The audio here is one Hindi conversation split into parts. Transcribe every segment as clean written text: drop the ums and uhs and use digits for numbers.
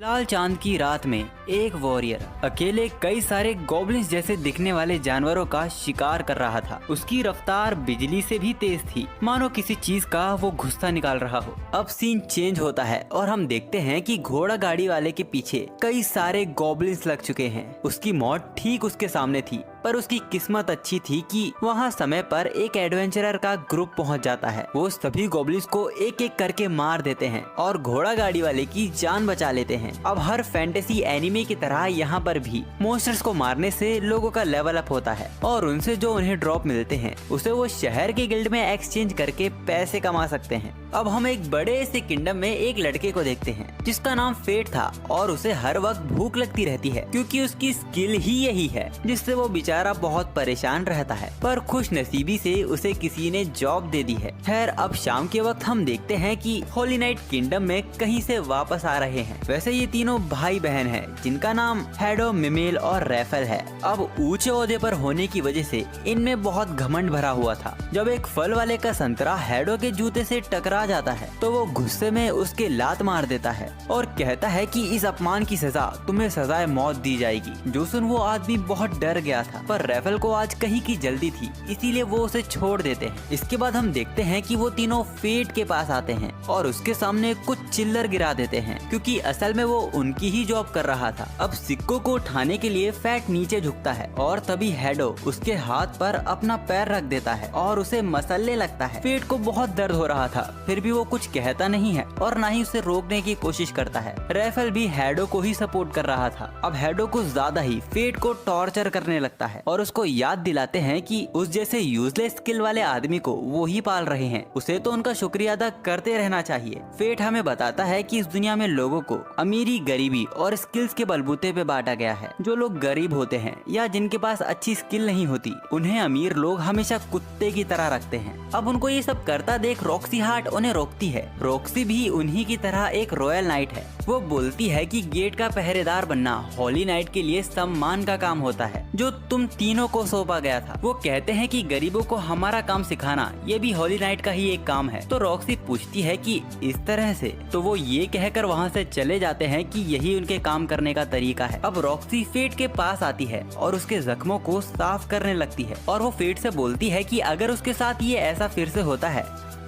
लाल चांद की रात में एक वॉरियर अकेले कई सारे गॉब्लिन्स जैसे दिखने वाले जानवरों का शिकार कर रहा था। उसकी रफ्तार बिजली से भी तेज थी, मानो किसी चीज का वो गुस्सा निकाल रहा हो। अब सीन चेंज होता है और हम देखते हैं कि घोड़ा गाड़ी वाले के पीछे कई सारे गॉब्लिन्स लग चुके हैं। उसकी मौत ठीक उसके सामने थी, पर उसकी किस्मत अच्छी थी कि वहाँ समय पर एक एडवेंचरर का ग्रुप पहुँच जाता है। वो सभी गॉब्लिन्स को एक एक करके मार देते हैं और घोड़ा गाड़ी वाले की जान बचा लेते हैं। अब हर फैंटेसी एनिमे की तरह यहाँ पर भी मॉन्स्टर्स को मारने से लोगों का लेवल अप होता है और उनसे जो उन्हें ड्रॉप मिलते हैं उसे वो शहर के गिल्ड में एक्सचेंज करके पैसे कमा सकते हैं। अब हम एक बड़े से किंगडम में एक लड़के को देखते हैं जिसका नाम फेट था और उसे हर वक्त भूख लगती रहती है क्योंकि उसकी स्किल ही यही है जिससे वो बेचारा बहुत परेशान रहता है। पर खुश नसीबी से उसे किसी ने जॉब दे दी है। खैर अब शाम के वक्त हम देखते हैं कि होली नाइट किंगडम में कहीं से वापस आ रहे हैं। वैसे ये तीनों भाई बहन हैं जिनका नाम हैडो, मिमेल और रैफल है। अब ऊंचे ओहदे पर होने की वजह से इनमें बहुत घमंड भरा हुआ था। जब एक फल वाले का संतरा हैडो के जूते से टकरा जाता है तो वो गुस्से में उसके लात मार देता है और कहता है कि इस अपमान की सजा तुम्हें सजाए मौत दी जाएगी। जो सुन वो आदमी बहुत डर गया था, पर रैफल को आज कहीं की जल्दी थी इसीलिए वो उसे छोड़ देते हैं। इसके बाद हम देखते हैं कि वो तीनों फेट के पास आते हैं और उसके सामने कुछ चिल्लर गिरा देते हैं क्योंकि असल में वो उनकी ही जॉब कर रहा था। अब सिक्कों को उठाने के लिए फेट नीचे झुकता है और तभी हैडो उसके हाथ पर अपना पैर रख देता है और उसे मसलने लगता है। फेट को बहुत दर्द हो रहा था, फिर भी वो कुछ कहता नहीं है और ना ही उसे रोकने की कोशिश करता है। रैफल भी हैडो को ही सपोर्ट कर रहा था। अब हैडो को ज्यादा ही फेट को टॉर्चर करने लगता है और उसको याद दिलाते हैं कि उस जैसे यूजलेस स्किल वाले आदमी को वो ही पाल रहे हैं, उसे तो उनका शुक्रिया अदा करते रहना चाहिए। फेट हमें बताता है कि इस दुनिया में लोगों को अमीरी, गरीबी और स्किल्स के बलबूते पे बांटा गया है। जो लोग गरीब होते हैं या जिनके पास अच्छी स्किल नहीं होती, उन्हें अमीर लोग हमेशा कुत्ते की तरह रखते हैं। अब उनको ये सब करता देख रॉक्सी हार्ट उन्हें रोकती है। रॉक्सी भी उन्हीं की तरह एक रॉयल नाइट है। वो बोलती है कि गेट का पहरेदार बनना होली नाइट के लिए सम्मान का काम होता है जो तुम तीनों को सौंपा गया था। वो कहते हैं कि गरीबों को हमारा काम सिखाना ये भी होली नाइट का ही एक काम है। तो रॉक्सी पूछती है कि इस तरह से, तो वो ये कहकर वहाँ से चले जाते हैं कि यही उनके काम करने का तरीका है। अब रॉक्सी फेट के पास आती है और उसके जख्मों को साफ करने लगती है और वो फेट से बोलती है कि अगर उसके साथ ये ऐसा फिर से होता है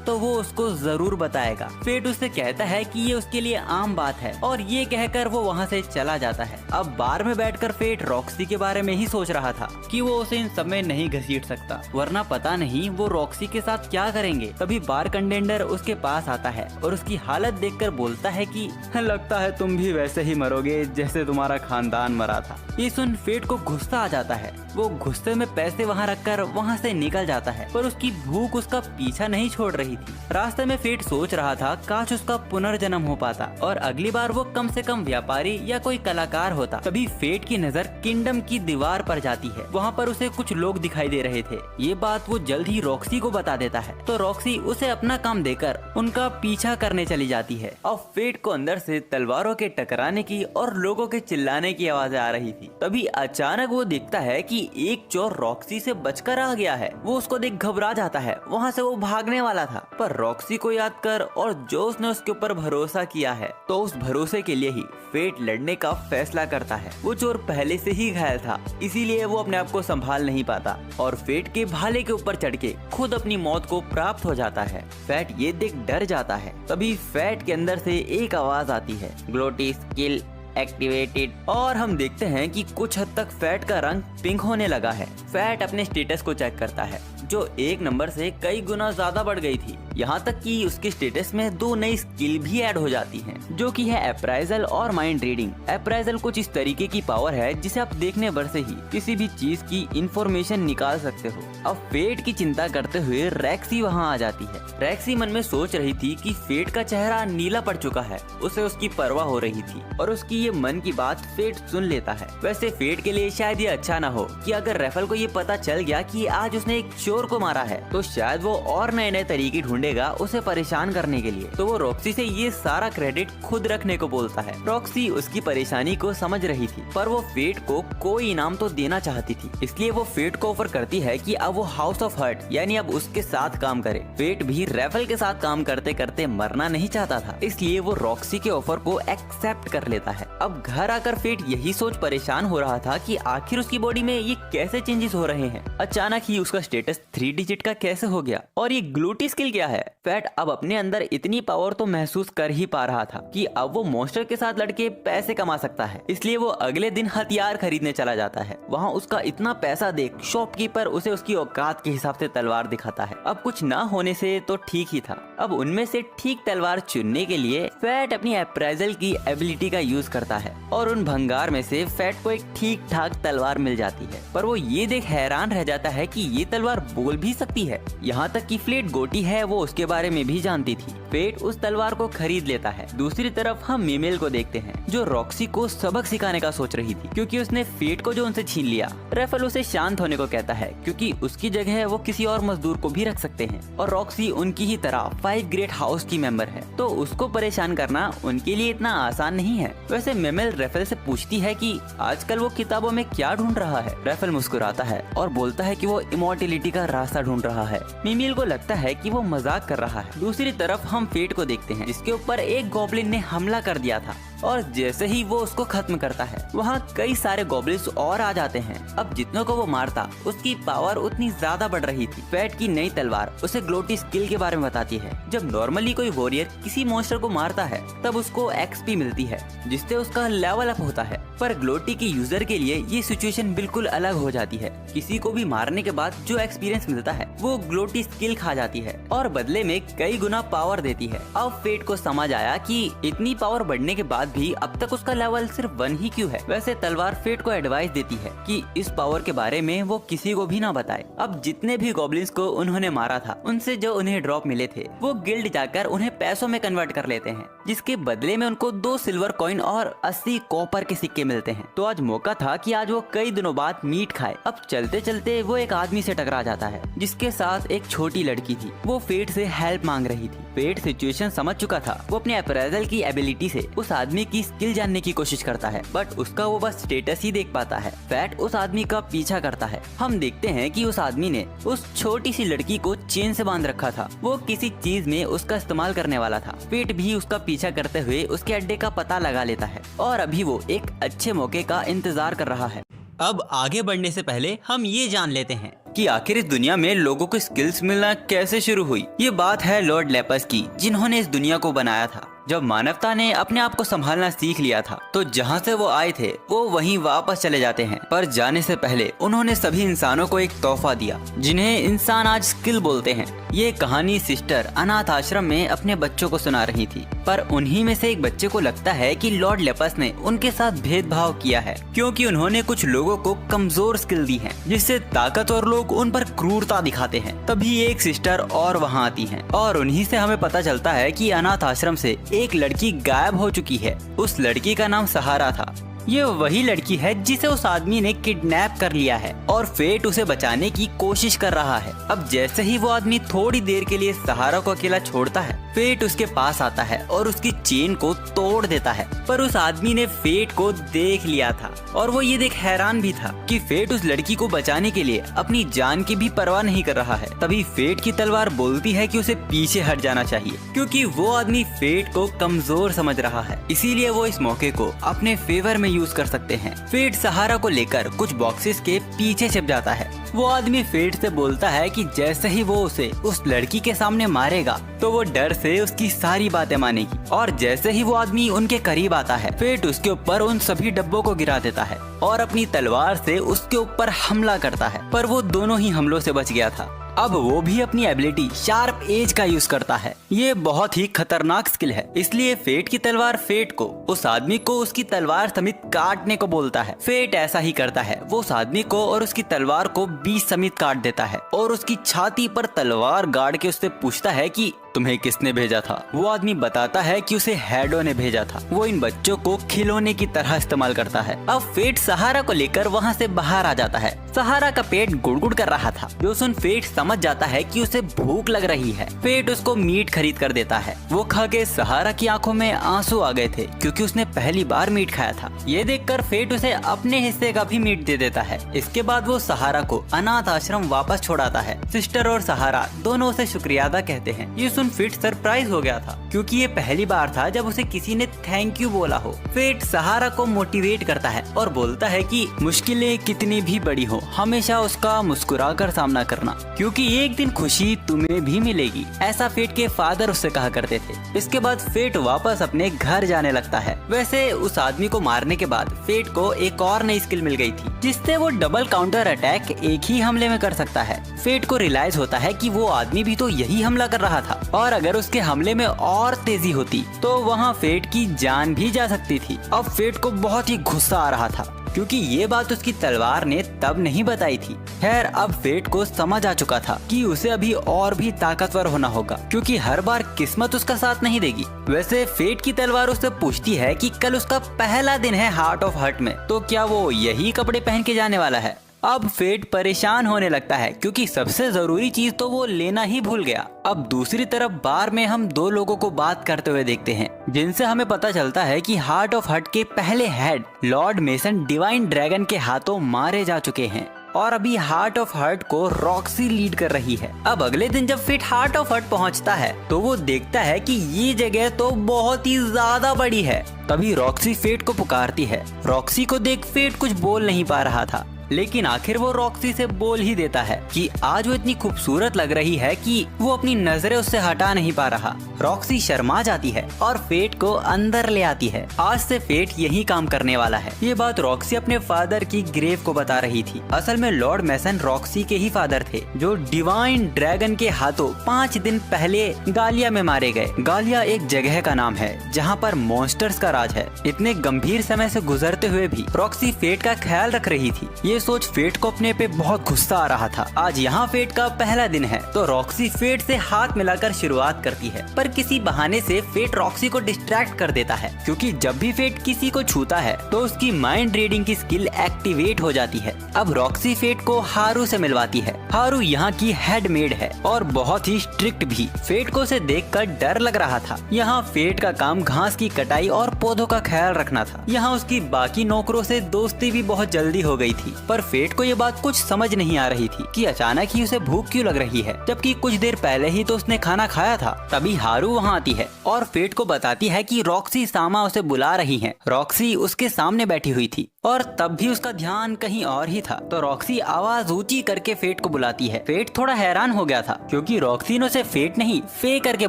तो वो उसको जरूर बताएगा। फेट उससे कहता है कि ये उसके लिए आम बात है और ये कहकर वो वहाँ से चला जाता है। अब बार में बैठकर फेट रॉक्सी के बारे में ही सोच रहा था कि वो उसे इन सब में नहीं घसीट सकता, वरना पता नहीं वो रॉक्सी के साथ क्या करेंगे। तभी बार कंटेंडर उसके पास आता है और उसकी हालत देखकर बोलता है कि लगता है तुम भी वैसे ही मरोगे जैसे तुम्हारा खानदान मरा था। ये सुन फेट को गुस्सा आ जाता है। वो गुस्से में पैसे वहाँ रखकर वहाँ से निकल जाता है, पर उसकी भूख उसका पीछा नहीं छोड़ रही थी। रास्ते में फेट सोच रहा था काश उसका पुनर्जन्म हो पाता और अगली बार वो कम से कम व्यापारी या कोई कलाकार होता। तभी फेट की नजर किंगडम की दीवार पर जाती है। वहाँ पर उसे कुछ लोग दिखाई दे रहे थे। ये बात वो जल्द ही रॉक्सी को बता देता है, तो रॉक्सी उसे अपना काम देकर उनका पीछा करने चली जाती है। अब फेट को अंदर से तलवारों के टकराने की और लोगों के चिल्लाने की आवाजें आ रही थी। तभी अचानक वो देखता है कि एक चोर रॉक्सी से बचकर आ गया है। वो उसको देख घबरा जाता है। वहाँ से वो भागने वाला था, पर रॉक्सी को याद कर और जो उसने उसके ऊपर भरोसा किया है, तो उस भरोसे के लिए ही फेट लड़ने का फैसला करता है। वो चोर पहले से ही घायल था, इसीलिए वो अपने आप को संभाल नहीं पाता और फेट के भाले के ऊपर चढ़ के खुद अपनी मौत को प्राप्त हो जाता है। फेट ये देख डर जाता है। तभी फेट के अंदर से एक आवाज आती है, ग्लोटी स्किल एक्टिवेटेड, और हम देखते हैं कि कुछ हद तक फेट का रंग पिंक होने लगा है। फेट अपने स्टेटस को चेक करता है जो 1 नंबर से कई गुना ज्यादा बढ़ गई थी। यहाँ तक कि उसके स्टेटस में 2 नई स्किल भी ऐड हो जाती हैं, जो कि है अप्राइजल और माइंड रीडिंग। अप्राइजल कुछ इस तरीके की पावर है जिसे आप देखने भर से ही किसी भी चीज की इंफॉर्मेशन निकाल सकते हो। अब फेट की चिंता करते हुए रैक्सी वहाँ आ जाती है। रैक्सी मन में सोच रही थी कि फेट का चेहरा नीला पड़ चुका है, उसे उसकी परवाह हो रही थी और उसकी ये मन की बात फेट सुन लेता है। वैसे फेट के लिए शायद ये अच्छा ना हो कि अगर रैफल को ये पता चल गया कि आज उसने एक चोर को मारा है, तो शायद वो और नए नए तरीके ढूंढने ढूंढेगा उसे परेशान करने के लिए, तो वो रॉक्सी से ये सारा क्रेडिट खुद रखने को बोलता है। रॉक्सी उसकी परेशानी को समझ रही थी, पर वो फेट को कोई इनाम तो देना चाहती थी, इसलिए वो फेट को ऑफर करती है कि अब वो हाउस ऑफ हर्ट यानी अब उसके साथ काम करे। फेट भी रेफल के साथ काम करते करते मरना नहीं चाहता था, इसलिए वो रॉक्सी के ऑफर को एक्सेप्ट कर लेता है। अब घर आकर फेट यही सोच परेशान हो रहा था कि आखिर उसकी बॉडी में ये कैसे चेंजेस हो रहे हैं। अचानक ही उसका स्टेटस 3 डिजिट का कैसे हो गया, और ये ग्लूटी स्किल क्या है। फेट अब अपने अंदर इतनी पावर तो महसूस कर ही पा रहा था कि अब वो मॉन्स्टर के साथ लड़के पैसे कमा सकता है, इसलिए वो अगले दिन हथियार खरीदने चला जाता है। वहाँ उसका इतना पैसा देख शॉपकीपर उसे उसकी औकात के हिसाब से तलवार दिखाता है। अब कुछ ना होने से तो ठीक ही था। अब उनमें से ठीक तलवार चुनने के लिए फेट अपनी अप्रेजल की एबिलिटी का यूज करता है और उन भंगार में से फेट को एक ठीक ठाक तलवार मिल जाती है। पर वो ये देख हैरान रह जाता है कि ये तलवार बोल भी सकती है। यहाँ तक कि फ्लेट गोटी है वो उसके बारे में भी जानती थी। फेट उस तलवार को खरीद लेता है। दूसरी तरफ हम मीमेल को देखते हैं जो रॉक्सी को सबक सिखाने का सोच रही थी, क्योंकि उसने फेट को जो उनसे छीन लिया। रेफल उसे शांत होने को कहता है क्योंकि उसकी जगह वो किसी और मजदूर को भी रख सकते हैं, और रॉक्सी उनकी ही तरह 5 ग्रेट हाउस की मेंबर है, तो उसको परेशान करना उनके लिए इतना आसान नहीं है। वैसे मेमेल रेफल से पूछती है कि आजकल वो किताबों में क्या ढूंढ रहा है। रेफल मुस्कुराता है और बोलता है कि वो इमॉर्टिलिटी का रास्ता ढूंढ रहा है। मीमेल को लगता है कि वो मजाक कर रहा है। दूसरी तरफ हम फेट को देखते हैं जिसके ऊपर एक गॉब्लिन ने हमला कर दिया था, और जैसे ही वो उसको खत्म करता है वहाँ कई सारे गॉब्लिन्स और आ जाते हैं। अब जितनों को वो मारता उसकी पावर उतनी ज्यादा बढ़ रही थी। फेट की नई तलवार उसे ग्लोटी स्किल के बारे में बताती है। जब नॉर्मली कोई वॉरियर किसी मॉन्स्टर को मारता है तब उसको एक्सपी मिलती है जिससे उसका लेवल अप होता है, पर ग्लोटी के यूजर के लिए ये सिचुएशन बिल्कुल अलग हो जाती है। किसी को भी मारने के बाद जो एक्सपीरियंस मिलता है वो ग्लोटी स्किल खा जाती है और बदले में कई गुना पावर देती है। अब फेट को समझ आया कि इतनी पावर बढ़ने के बाद भी अब तक उसका लेवल सिर्फ 1 ही क्यों है। वैसे तलवार फेट को एडवाइस देती है कि इस पावर के बारे में वो किसी को भी ना बताए। अब जितने भी गॉब्लिन्स को उन्होंने मारा था उनसे जो उन्हें ड्रॉप मिले थे वो गिल्ड जाकर उन्हें पैसों में कन्वर्ट कर लेते हैं, जिसके बदले में उनको 2 सिल्वर कॉइन और 80 कॉपर के सिक्के मिलते हैं। तो आज मौका था कि आज वो कई दिनों बाद मीट खाए। अब चलते चलते वो एक आदमी से टकरा जाता है जिसके साथ एक छोटी लड़की थी। वो फेट से हेल्प मांग रही थी। फेट सिचुएशन समझ चुका था। वो अपने अप्रेजल की एबिलिटी से उस आदमी की स्किल जानने की कोशिश करता है, बट उसका वो बस स्टेटस ही देख पाता है। फेट उस आदमी का पीछा करता है। हम देखते हैं कि उस आदमी ने उस छोटी सी लड़की को चेन से बांध रखा था। वो किसी चीज में उसका इस्तेमाल करने वाला था। फेट भी उसका पीछा करते हुए उसके अड्डे का पता लगा लेता है और अभी वो एक अच्छे मौके का इंतजार कर रहा है। अब आगे बढ़ने से पहले हम ये जान लेते हैं कि आखिर इस दुनिया में लोगों को स्किल्स मिलना कैसे शुरू हुई। ये बात है लॉर्ड लेपस की, जिन्होंने इस दुनिया को बनाया था। जब मानवता ने अपने आप को संभालना सीख लिया था तो जहाँ से वो आए थे वो वहीं वापस चले जाते हैं, पर जाने से पहले उन्होंने सभी इंसानों को एक तोहफा दिया जिन्हें इंसान आज स्किल बोलते हैं। ये कहानी सिस्टर अनाथ आश्रम में अपने बच्चों को सुना रही थी, पर उन्हीं में से एक बच्चे को लगता है कि लॉर्ड लेपस ने उनके साथ भेदभाव किया है क्योंकि उन्होंने कुछ लोगों को कमजोर स्किल दी है जिससे ताकतवर लोग उन पर क्रूरता दिखाते हैं। तभी एक सिस्टर और वहाँ आती है और उन्हीं से हमें पता चलता है कि अनाथ आश्रम से एक लड़की गायब हो चुकी है। उस लड़की का नाम सहारा था। ये वही लड़की है जिसे उस आदमी ने किडनैप कर लिया है और फेट उसे बचाने की कोशिश कर रहा है। अब जैसे ही वो आदमी थोड़ी देर के लिए सहारा को अकेला छोड़ता है, फेट उसके पास आता है और उसकी चेन को तोड़ देता है, पर उस आदमी ने फेट को देख लिया था और वो ये देख हैरान भी था कि फेट उस लड़की को बचाने के लिए अपनी जान की भी परवाह नहीं कर रहा है। तभी फेट की तलवार बोलती है कि उसे पीछे हट जाना चाहिए क्योंकि वो आदमी फेट को कमजोर समझ रहा है, इसीलिए वो इस मौके को अपने फेवर में यूज कर सकते हैं। फेट सहारा को लेकर कुछ बॉक्सेस के पीछे छिप जाता है। वो आदमी फेट से बोलता है कि जैसे ही वो उसे उस लड़की के सामने मारेगा तो वो डर से उसकी सारी बातें मानेगी, और जैसे ही वो आदमी उनके करीब आता है फेट उसके ऊपर उन सभी डब्बों को गिरा देता है और अपनी तलवार से उसके ऊपर हमला करता है, पर वो दोनों ही हमलों से बच गया था। अब वो भी अपनी एबिलिटी शार्प एज का यूज करता है। ये बहुत ही खतरनाक स्किल है, इसलिए फेट की तलवार फेट को उस आदमी को उसकी तलवार समेत काटने को बोलता है। फेट ऐसा ही करता है। वो उस आदमी को और उसकी तलवार को बीच समेत काट देता है और उसकी छाती पर तलवार गाड़ के उससे पूछता है कि तुम्हें किसने भेजा था? वो आदमी बताता है कि उसे हैडो ने भेजा था। वो इन बच्चों को खिलौने की तरह इस्तेमाल करता है। अब फेट सहारा को लेकर वहाँ से बाहर आ जाता है। सहारा का पेट गुड़गुड़ कर रहा था, जो सुन फेट समझ जाता है कि उसे भूख लग रही है। फेट उसको मीट खरीद कर देता है। वो खा के सहारा की आंखों में आंसू आ गए थे, क्योंकि उसने पहली बार मीट खाया था। ये देखकर फेट उसे अपने हिस्से का भी मीट दे देता है। इसके बाद वो सहारा को अनाथ आश्रम वापस छोड़ाता है। सिस्टर और सहारा दोनों उसे शुक्रिया अदा कहते हैं। ये सुन फेट सरप्राइज हो गया था, क्योंकि ये पहली बार था जब उसे किसी ने थैंक यू बोला हो। फेट सहारा को मोटिवेट करता है और बोलता है कि मुश्किलें कितनी भी बड़ी हो, हमेशा उसका मुस्कुराकर सामना करना, क्योंकि एक दिन खुशी तुम्हें भी मिलेगी। ऐसा फेट के फादर उससे कहा करते थे। इसके बाद फेट वापस अपने घर जाने लगता है। वैसे उस आदमी को मारने के बाद फेट को एक और नई स्किल मिल गई थी, जिससे वो डबल काउंटर अटैक एक ही हमले में कर सकता है। फेट को रियलाइज होता है कि वो आदमी भी तो यही हमला कर रहा था, और अगर उसके हमले में और तेजी होती तो वहाँ फेट की जान भी जा सकती थी। अब फेट को बहुत ही गुस्सा आ रहा था, क्योंकि ये बात उसकी तलवार ने तब नहीं बताई थी। खैर, अब फेट को समझ आ चुका था कि उसे अभी और भी ताकतवर होना होगा, क्योंकि हर बार किस्मत उसका साथ नहीं देगी। वैसे फेट की तलवार उससे पूछती है कि कल उसका पहला दिन है हार्ट ऑफ हर्ट में, तो क्या वो यही कपड़े पहन के जाने वाला है? अब फेट परेशान होने लगता है, क्योंकि सबसे जरूरी चीज तो वो लेना ही भूल गया। अब दूसरी तरफ बार में हम दो लोगों को बात करते हुए देखते हैं, जिनसे हमें पता चलता है कि हार्ट ऑफ हर्ट के पहले head Lord mason divine dragon के हाथों मारे जा चुके हैं, और अभी हार्ट ऑफ हर्ट को रॉक्सी लीड कर रही है। अब अगले दिन जब फेट हार्ट ऑफ हर्ट पहुंचता है तो वो देखता है कि ये जगह तो बहुत ही ज्यादा बड़ी है। तभी रॉक्सी फेट को पुकारती है। रॉक्सी को देख फेट कुछ बोल नहीं पा रहा था, लेकिन आखिर वो रॉक्सी से बोल ही देता है कि आज वो इतनी खूबसूरत लग रही है कि वो अपनी नजरें उससे हटा नहीं पा रहा। रॉक्सी शर्मा जाती है और फेट को अंदर ले आती है। आज से फेट यही काम करने वाला है। ये बात रॉक्सी अपने फादर की ग्रेव को बता रही थी। असल में लॉर्ड मेसन रॉक्सी के ही फादर थे, जो डिवाइन ड्रैगन के हाथों 5 दिन पहले गालिया में मारे गए। गालिया एक जगह का नाम है जहाँ पर मॉन्स्टर्स का राज है। इतने गंभीर समय से गुजरते हुए भी रॉक्सी फेट का ख्याल रख रही थी। ये सोच फेट को अपने पे बहुत गुस्सा आ रहा था। आज यहाँ फेट का पहला दिन है, तो रॉक्सी फेट से हाथ मिलाकर शुरुआत करती है, पर किसी बहाने से फेट रॉक्सी को डिस्ट्रैक्ट कर देता है, क्योंकि जब भी फेट किसी को छूता है तो उसकी माइंड रीडिंग की स्किल एक्टिवेट हो जाती है। अब रॉक्सी फेट को हारू से मिलवाती है। हारू यहाँ की हेड मेड है और बहुत ही स्ट्रिक्ट भी। फेट को उसे देखकर डर लग रहा था। यहाँ फेट का काम घास की कटाई और पौधों का ख्याल रखना था। यहाँ उसकी बाकी नौकरों से दोस्ती भी बहुत जल्दी हो गई थी, पर फेट को ये बात कुछ समझ नहीं आ रही थी कि अचानक ही उसे भूख क्यों लग रही है, जबकि कुछ देर पहले ही तो उसने खाना खाया था। तभी हारू वहाँ आती है और फेट को बताती है कि रॉक्सी सामा उसे बुला रही है। रॉक्सी उसके सामने बैठी हुई थी और तब भी उसका ध्यान कहीं और ही था, तो रॉक्सी आवाज ऊंची करके फेट को बुलाती है। फेट थोड़ा हैरान हो गया था, क्योंकि रॉक्सी ने उसे फेट नहीं फे करके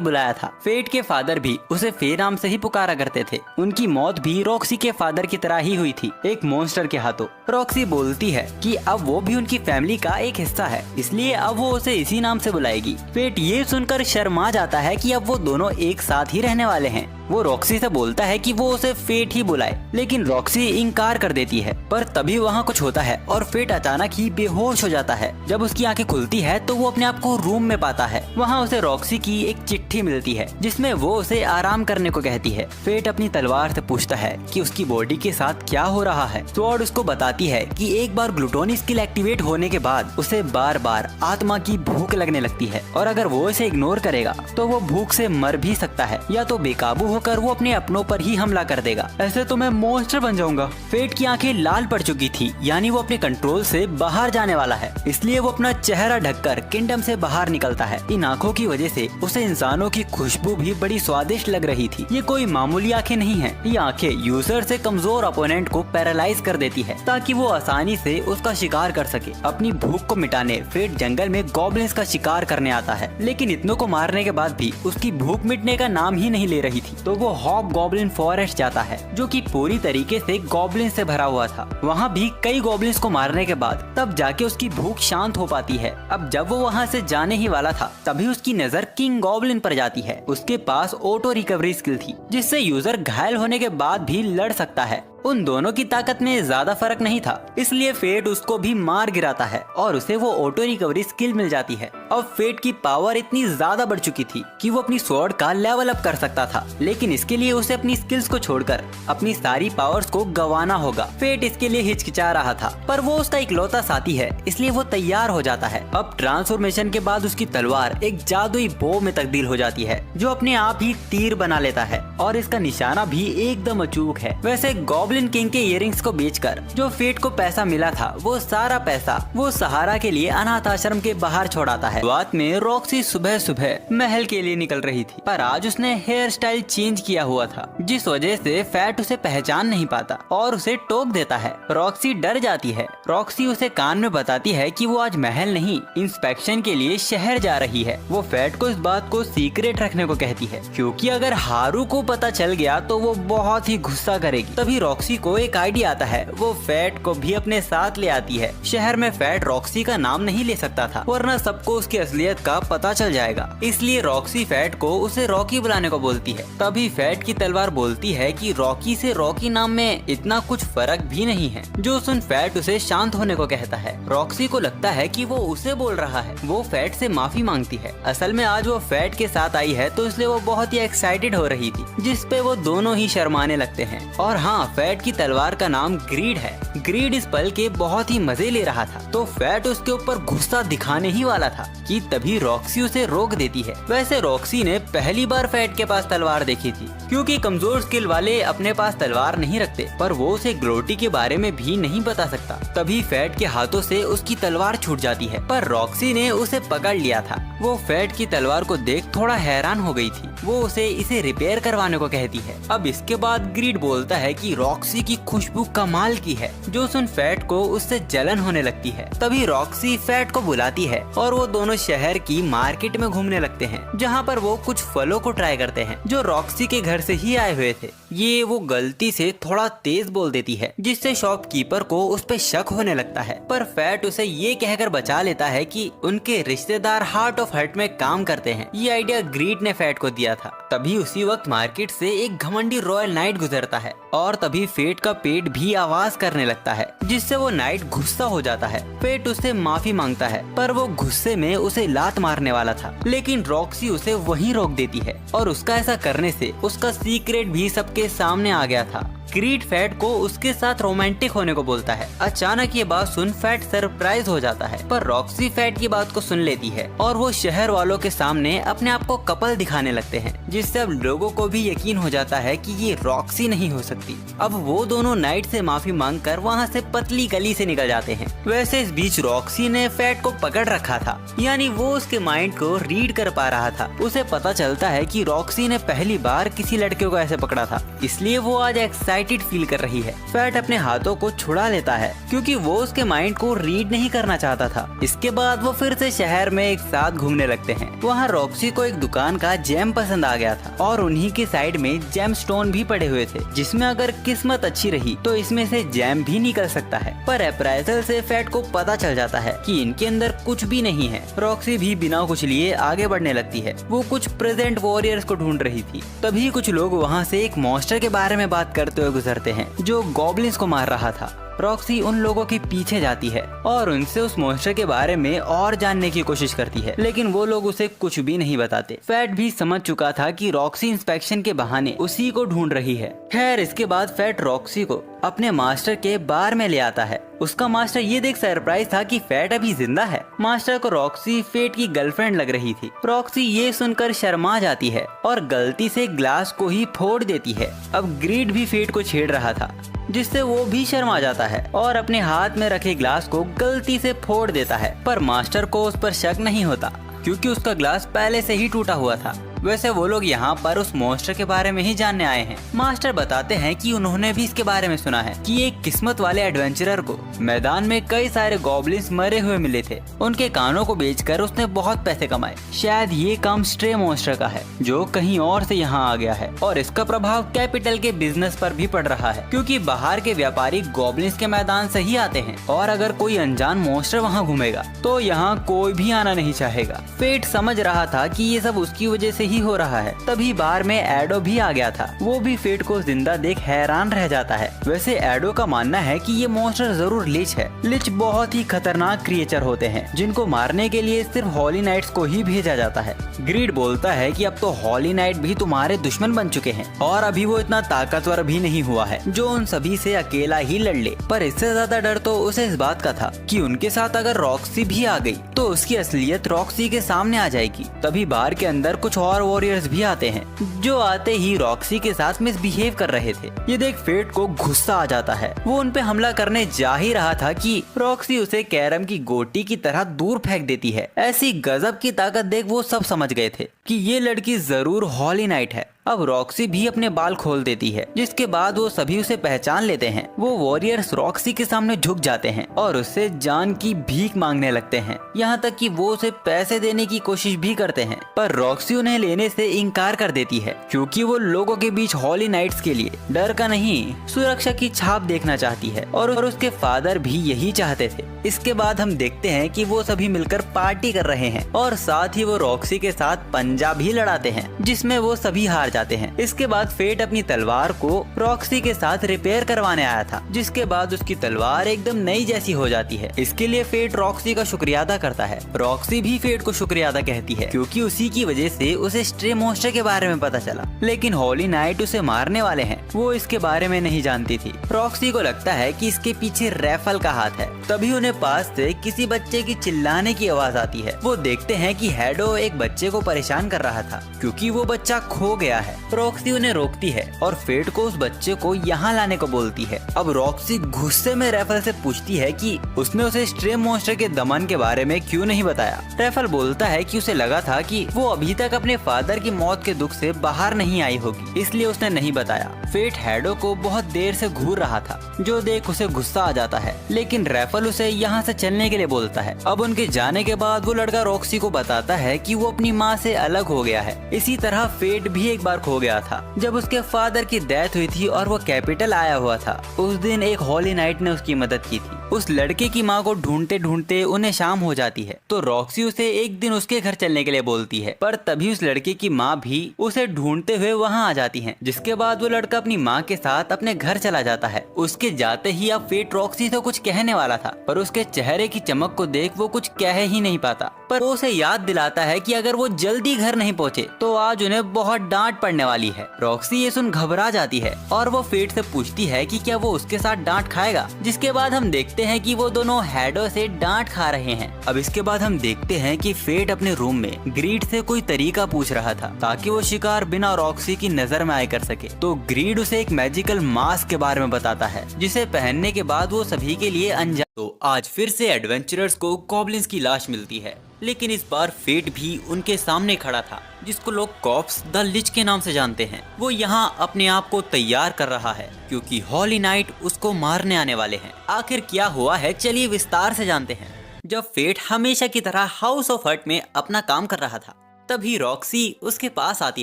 बुलाया था। फेट के फादर भी उसे फे नाम से ही पुकारा करते थे। उनकी मौत भी रॉक्सी के फादर की तरह ही हुई थी, एक मॉन्स्टर के हाथों। रॉक्सी बोलती है कि अब वो भी उनकी फैमिली का एक हिस्सा है, इसलिए अब वो उसे इसी नाम से बुलाएगी। फेट ये सुनकर शर्मा जाता है कि अब वो दोनों एक साथ ही रहने वाले हैं। वो रॉक्सी से बोलता है कि वो उसे फेट ही बुलाए, लेकिन रॉक्सी इनकार कर देती है। पर तभी वहाँ कुछ होता है और फेट अचानक ही बेहोश हो जाता है। जब उसकी आंखें खुलती है तो वो अपने आप को रूम में पाता है। वहाँ उसे रॉक्सी की एक चिट्ठी मिलती है, जिसमें वो उसे आराम करने को कहती है। फेट अपनी तलवार से पूछता है कि उसकी बॉडी के साथ क्या हो रहा है। स्वॉर्ड उसको बताती है कि एक बार ग्लूटोनी स्किल एक्टिवेट होने के बाद उसे बार बार आत्मा की भूख लगने लगती है, और अगर वो इसे इग्नोर करेगा तो वो भूख से मर भी सकता है, या तो बेकाबू होकर वो अपने अपनों पर ही हमला कर देगा। ऐसे तो मैं मॉन्स्टर बन जाऊंगा। फेट की आंखें लाल पड़ चुकी थी, यानी वो अपने कंट्रोल से बाहर जाने वाला है। इसलिए वो अपना चेहरा ढककर किंगडम से बाहर निकलता है। इन आंखों की वजह से उसे इंसानों की खुशबू भी बड़ी स्वादिष्ट लग रही थी। ये कोई मामूली आंखें नहीं है। ये आंखें यूजर से कमजोर अपोनेंट को पैरालाइज कर देती है, ताकि वो आसानी से उसका शिकार कर सके। अपनी भूख को मिटाने फेट जंगल में गॉब्लिन्स का शिकार करने आता है, लेकिन इतनों को मारने के बाद भी उसकी भूख मिटने का नाम ही नहीं ले रही थी। तो वो हॉब गॉब्लिन फॉरेस्ट जाता है, जो कि पूरी तरीके से गॉब्लिन से भरा हुआ था। वहाँ भी कई गॉब्लिन्स को मारने के बाद तब जाके उसकी भूख शांत हो पाती है। अब जब वो वहाँ से जाने ही वाला था, तभी उसकी नजर किंग गॉब्लिन पर जाती है। उसके पास ऑटो रिकवरी स्किल थी, जिससे यूजर घायल होने के बाद भी लड़ सकता है। उन दोनों की ताकत में ज्यादा फर्क नहीं था, इसलिए फेट उसको भी मार गिराता है और उसे वो ऑटो रिकवरी स्किल मिल जाती है। अब फेट की पावर इतनी ज्यादा बढ़ चुकी थी कि वो अपनी स्वॉर्ड का लेवल अप कर सकता था, लेकिन इसके लिए उसे अपनी स्किल्स को छोड़कर अपनी सारी पावर्स को गंवाना होगा। फेट इसके लिए हिचकिचा रहा था, पर वो उसका इकलौता साथी है, इसलिए वो तैयार हो जाता है। अब ट्रांसफॉर्मेशन के बाद उसकी तलवार एक जादुई बो में तब्दील हो जाती है, जो अपने आप ही तीर बना लेता है और इसका निशाना भी एकदम अचूक है। वैसे गॉब्लिन किंग के इयरिंग्स को बेचकर जो फेट को पैसा मिला था, वो सारा पैसा वो सहारा के लिए अनाथ आश्रम के बाहर छोड़ाता है। रात में रॉक्सी सुबह सुबह महल के लिए निकल रही थी, पर आज उसने हेयर स्टाइल चेंज किया हुआ था, जिस वजह से फैट उसे पहचान नहीं पाता और उसे टोक देता है। रॉक्सी डर जाती है। रॉक्सी उसे कान में बताती है कि वो आज महल नहीं, इंस्पेक्शन के लिए शहर जा रही है। वो फैट को इस बात को सीक्रेट रखने को कहती है, क्योंकि अगर हारू को पता चल गया तो वो बहुत ही गुस्सा करेगी। तभी रॉक्सी को एक आइडिया आता है, वो फैट को भी अपने साथ ले आती है। शहर में फैट रॉक्सी का नाम नहीं ले सकता था, वरना सबको उसकी असलियत का पता चल जाएगा, इसलिए रॉक्सी फैट को उसे रॉकी बुलाने को बोलती है। तभी फैट की तलवार बोलती है कि रॉकी से रॉकी नाम में इतना कुछ फर्क भी नहीं है। जो सुन फैट उसे शांत होने को कहता है। रॉक्सी को लगता है कि वो उसे बोल रहा है। वो फैट से माफी मांगती है। असल में आज वो फैट के साथ आई है, तो इसलिए वो बहुत ही एक्साइटेड हो रही थी, जिसपे वो दोनों ही शर्माने लगते हैं। और हाँ, फैट की तलवार का नाम ग्रीड है। ग्रीड इस पल के बहुत ही मजे ले रहा था, तो फैट उसके ऊपर गुस्सा दिखाने ही वाला था कि तभी रॉक्सी उसे रोक देती है। वैसे रॉक्सी ने पहली बार फैट के पास तलवार देखी थी, क्योंकि कमजोर स्किल वाले अपने पास तलवार नहीं रखते, पर वो उसे ग्लोटी के बारे में भी नहीं बता सकता। तभी फैट के हाथों से उसकी तलवार छूट जाती है, पर रॉक्सी ने उसे पकड़ लिया था। वो फैट की तलवार को देख थोड़ा हैरान हो गई थी। वो उसे इसे रिपेयर करवाने को कहती है। अब इसके बाद ग्रीड बोलता है कि रॉक्सी की खुशबू कमाल की है, जो सुन फैट को उससे जलन होने लगती है। तभी रॉक्सी फैट को बुलाती है और वो दोनों शहर की मार्केट में घूमने लगते हैं, जहाँ पर वो कुछ फलों को ट्राई करते हैं जो रॉक्सी के घर से ही आए हुए थे। ये वो गलती से थोड़ा तेज बोल देती है, जिससे शॉपकीपर को उस पे शक होने लगता है, पर फैट उसे ये कहकर बचा लेता है कि उनके रिश्तेदार हार्ट ऑफ हर्ट में काम करते हैं। ये आइडिया ग्रीड ने फैट को दिया था। तभी उसी वक्त मार्केट से एक घमंडी रॉयल नाइट गुजरता है और तभी फेट का पेट भी आवाज करने लगता है, जिससे वो नाइट गुस्सा हो जाता है। फेट उससे माफी मांगता है, पर वो गुस्से में उसे लात मारने वाला था, लेकिन रॉक्सी उसे वहीं रोक देती है और उसका ऐसा करने से उसका सीक्रेट भी सबके सामने आ गया था। ग्रीड फैट को उसके साथ रोमांटिक होने को बोलता है। अचानक ये बात सुन फैट सरप्राइज हो जाता है, पर रॉक्सी फैट की बात को सुन लेती है और वो शहर वालों के सामने अपने आप को कपल दिखाने लगते हैं, जिससे अब लोगों को भी यकीन हो जाता है कि ये रॉक्सी नहीं हो सकती। अब वो दोनों नाइट से माफी मांगकर वहाँ से पतली गली से निकल जाते हैं। वैसे इस बीच रॉक्सी ने फैट को पकड़ रखा था, यानी वो उसके माइंड को रीड कर पा रहा था। उसे पता चलता है कि रॉक्सी ने पहली बार किसी लड़के को ऐसे पकड़ा था, इसलिए वो आज एक्साइटेड फील कर रही है। फैट अपने हाथों को छुड़ा लेता है, क्योंकि वो उसके माइंड को रीड नहीं करना चाहता था। इसके बाद वो फिर से शहर में एक साथ घूमने लगते हैं। वहाँ रॉक्सी को एक दुकान का जैम पसंद आ गया था और उन्हीं के साइड में जैम स्टोन भी पड़े हुए थे, जिसमें अगर किस्मत अच्छी रही तो इसमें से जैम भी निकल सकता है। पर अप्राइजल से फैट को पता चल जाता है कि इनके अंदर कुछ भी नहीं है। रॉक्सी भी बिना कुछ लिए आगे बढ़ने लगती है। वो कुछ प्रेजेंट वॉरियर्स को ढूंढ रही थी। तभी कुछ लोग वहाँ से एक मॉन्स्टर के बारे में बात करते हुए गुजरते हैं, जो गॉब्लिन्स को मार रहा था। रॉक्सी उन लोगों के पीछे जाती है और उनसे उस मॉन्स्टर के बारे में और जानने की कोशिश करती है, लेकिन वो लोग उसे कुछ भी नहीं बताते। फैट भी समझ चुका था कि रॉक्सी इंस्पेक्शन के बहाने उसी को ढूंढ रही है। खैर, इसके बाद फैट रॉक्सी को अपने मास्टर के बार में ले आता है। उसका मास्टर ये देख सरप्राइज था कि फैट अभी जिंदा है। मास्टर को रॉक्सी फेट की गर्लफ्रेंड लग रही थी। रॉक्सी ये सुनकर शर्मा जाती है और गलती से ग्लास को ही फोड़ देती है। अब ग्रीड भी फेट को छेड़ रहा था, जिससे वो भी शर्मा जाता है और अपने हाथ में रखे ग्लास को गलती से फोड़ देता है। पर मास्टर को उस पर शक नहीं होता, क्योंकि उसका ग्लास पहले से ही टूटा हुआ था। वैसे वो लोग यहाँ पर उस मॉन्स्टर के बारे में ही जानने आए हैं। मास्टर बताते हैं कि उन्होंने भी इसके बारे में सुना है कि एक किस्मत वाले एडवेंचरर को मैदान में कई सारे गॉब्लिन्स मरे हुए मिले थे। उनके कानों को बेचकर उसने बहुत पैसे कमाए। शायद ये काम स्ट्रे मॉन्स्टर का है, जो कहीं और से यहाँ आ गया है, और इसका प्रभाव कैपिटल के बिजनेस पर भी पड़ रहा है, क्योंकि बाहर के व्यापारी गॉब्लिन्स के मैदान से ही आते हैं, और अगर कोई अनजान मॉन्स्टर वहाँ घूमेगा तो यहाँ कोई भी आना नहीं चाहेगा। फेट समझ रहा था कि ये सब उसकी वजह से ही ही हो रहा है। तभी बार में एडो भी आ गया था। वो भी फेट को जिंदा देख हैरान रह जाता है। वैसे एडो का मानना है कि ये मॉन्स्टर जरूर लिच है। लिच बहुत ही खतरनाक क्रिएचर होते हैं जिनको मारने के लिए सिर्फ हॉली नाइट्स को ही भेजा जाता है। ग्रीड बोलता है कि अब तो हॉली नाइट भी तुम्हारे दुश्मन बन चुके हैं और अभी वो इतना ताकतवर भी नहीं हुआ है जो उन सभी से अकेला ही लड़ ले। पर इससे ज्यादा डर तो उसे इस बात का था कि उनके साथ अगर रॉक्सी भी आ गई तो उसकी असलियत रॉक्सी के सामने आ जाएगी। तभी बार के अंदर कुछ और वॉरियर्स भी आते हैं जो आते ही रॉक्सी के साथ मिसबिहेव कर रहे थे। ये देख फेट को गुस्सा आ जाता है। वो उन पे हमला करने जा ही रहा था कि रॉक्सी उसे कैरम की गोटी की तरह दूर फेंक देती है। ऐसी गजब की ताकत देख वो सब समझ गए थे कि ये लड़की जरूर हॉली नाइट है। अब रॉक्सी भी अपने बाल खोल देती है जिसके बाद वो सभी उसे पहचान लेते हैं। वो वॉरियर्स रॉक्सी के सामने झुक जाते हैं और उससे जान की भीख मांगने लगते हैं। यहाँ तक कि वो उसे पैसे देने की कोशिश भी करते हैं पर रॉक्सी उन्हें लेने से इनकार कर देती है क्योंकि वो लोगों के बीच हॉली नाइट्स के लिए डर का नहीं सुरक्षा की छाप देखना चाहती है और उसके फादर भी यही चाहते थे। इसके बाद हम देखते हैं कि वो सभी मिलकर पार्टी कर रहे हैं और साथ ही वो रॉक्सी के साथ पंजा भी लड़ाते हैं जिसमें वो सभी हार जाते हैं। इसके बाद फेट अपनी तलवार को रॉक्सी के साथ रिपेयर करवाने आया था जिसके बाद उसकी तलवार एकदम नई जैसी हो जाती है। इसके लिए फेट रॉक्सी का शुक्रिया अदा करता है। रॉक्सी भी फेट को शुक्रिया अदा कहती है क्योंकि उसी की वजह से उसे स्ट्रे मॉन्स्टर के बारे में पता चला। लेकिन हॉली नाइट उसे मारने वाले हैं वो इसके बारे में नहीं जानती थी। रॉक्सी को लगता है कि इसके पीछे रैफल का हाथ है। तभी उन्हें पास से किसी बच्चे की चिल्लाने की आवाज आती है। वो देखते हैं कि हेडो एक बच्चे को परेशान कर रहा था क्योंकि वो बच्चा खो गया है। रॉक्सी उन्हें रोकती है और फेट को उस बच्चे को यहाँ लाने को बोलती है। अब रॉक्सी गुस्से में रैफल से पूछती है कि उसने उसे स्ट्रे मॉन्स्टर के दमन के बारे में क्यों नहीं बताया। रैफल बोलता है कि उसे लगा था कि वो अभी तक अपने फादर की मौत के दुख से बाहर नहीं आई होगी इसलिए उसने नहीं बताया। फेट हेडो को बहुत देर से घूर रहा था जो देख उसे गुस्सा आ जाता है लेकिन रैफल उसे यहाँ से चलने के लिए बोलता है। अब उनके जाने के बाद वो लड़का रॉक्सी को बताता है कि वो अपनी माँ से अलग हो गया है। इसी तरह फेट भी एक बार खो गया था जब उसके फादर की डेथ हुई थी और वो कैपिटल आया हुआ था। उस दिन एक हॉली नाइट ने उसकी मदद की थी। उस लड़के की माँ को ढूंढते ढूंढते उन्हें शाम हो जाती है तो रॉक्सी उसे एक दिन उसके घर चलने के लिए बोलती है पर तभी उस लड़के की माँ भी उसे ढूंढते हुए वहाँ आ जाती है। जिसके बाद वो लड़का अपनी माँ के साथ अपने घर चला जाता है। उसके जाते ही अब फेट रॉक्सी से कुछ कहने वाला था पर उसके चेहरे की चमक को देख वो कुछ कह ही नहीं पाता। पर वो उसे याद दिलाता है कि अगर वो जल्दी घर नहीं पहुँचे तो आज उन्हें बहुत डांट पड़ने वाली है। रॉक्सी ये सुन घबरा जाती है और वो फेट से पूछती है कि क्या वो उसके साथ डांट खाएगा। जिसके बाद हम देखते हैं कि वो दोनों हेडो से डांट खा रहे हैं। अब इसके बाद हम देखते हैं कि फेट अपने रूम में ग्रीड से कोई तरीका पूछ रहा था ताकि वो शिकार बिना रॉक्सी की नजर में आए कर सके। तो ग्रीड उसे एक मैजिकल मास्क के बारे में बताता है जिसे पहनने के बाद वो सभी के लिए अनजान। तो आज फिर से एडवेंचरर्स को गॉब्लिन्स की लाश मिलती है लेकिन इस बार फेट भी उनके सामने खड़ा था जिसको लोग कॉप्स द लिच के नाम से जानते हैं। वो यहाँ अपने आप को तैयार कर रहा है क्योंकि हॉली नाइट उसको मारने आने वाले हैं। आखिर क्या हुआ है चलिए विस्तार से जानते हैं। जब फेट हमेशा की तरह हाउस ऑफ हर्ट में अपना काम कर रहा था तभी रॉक्सी उसके पास आती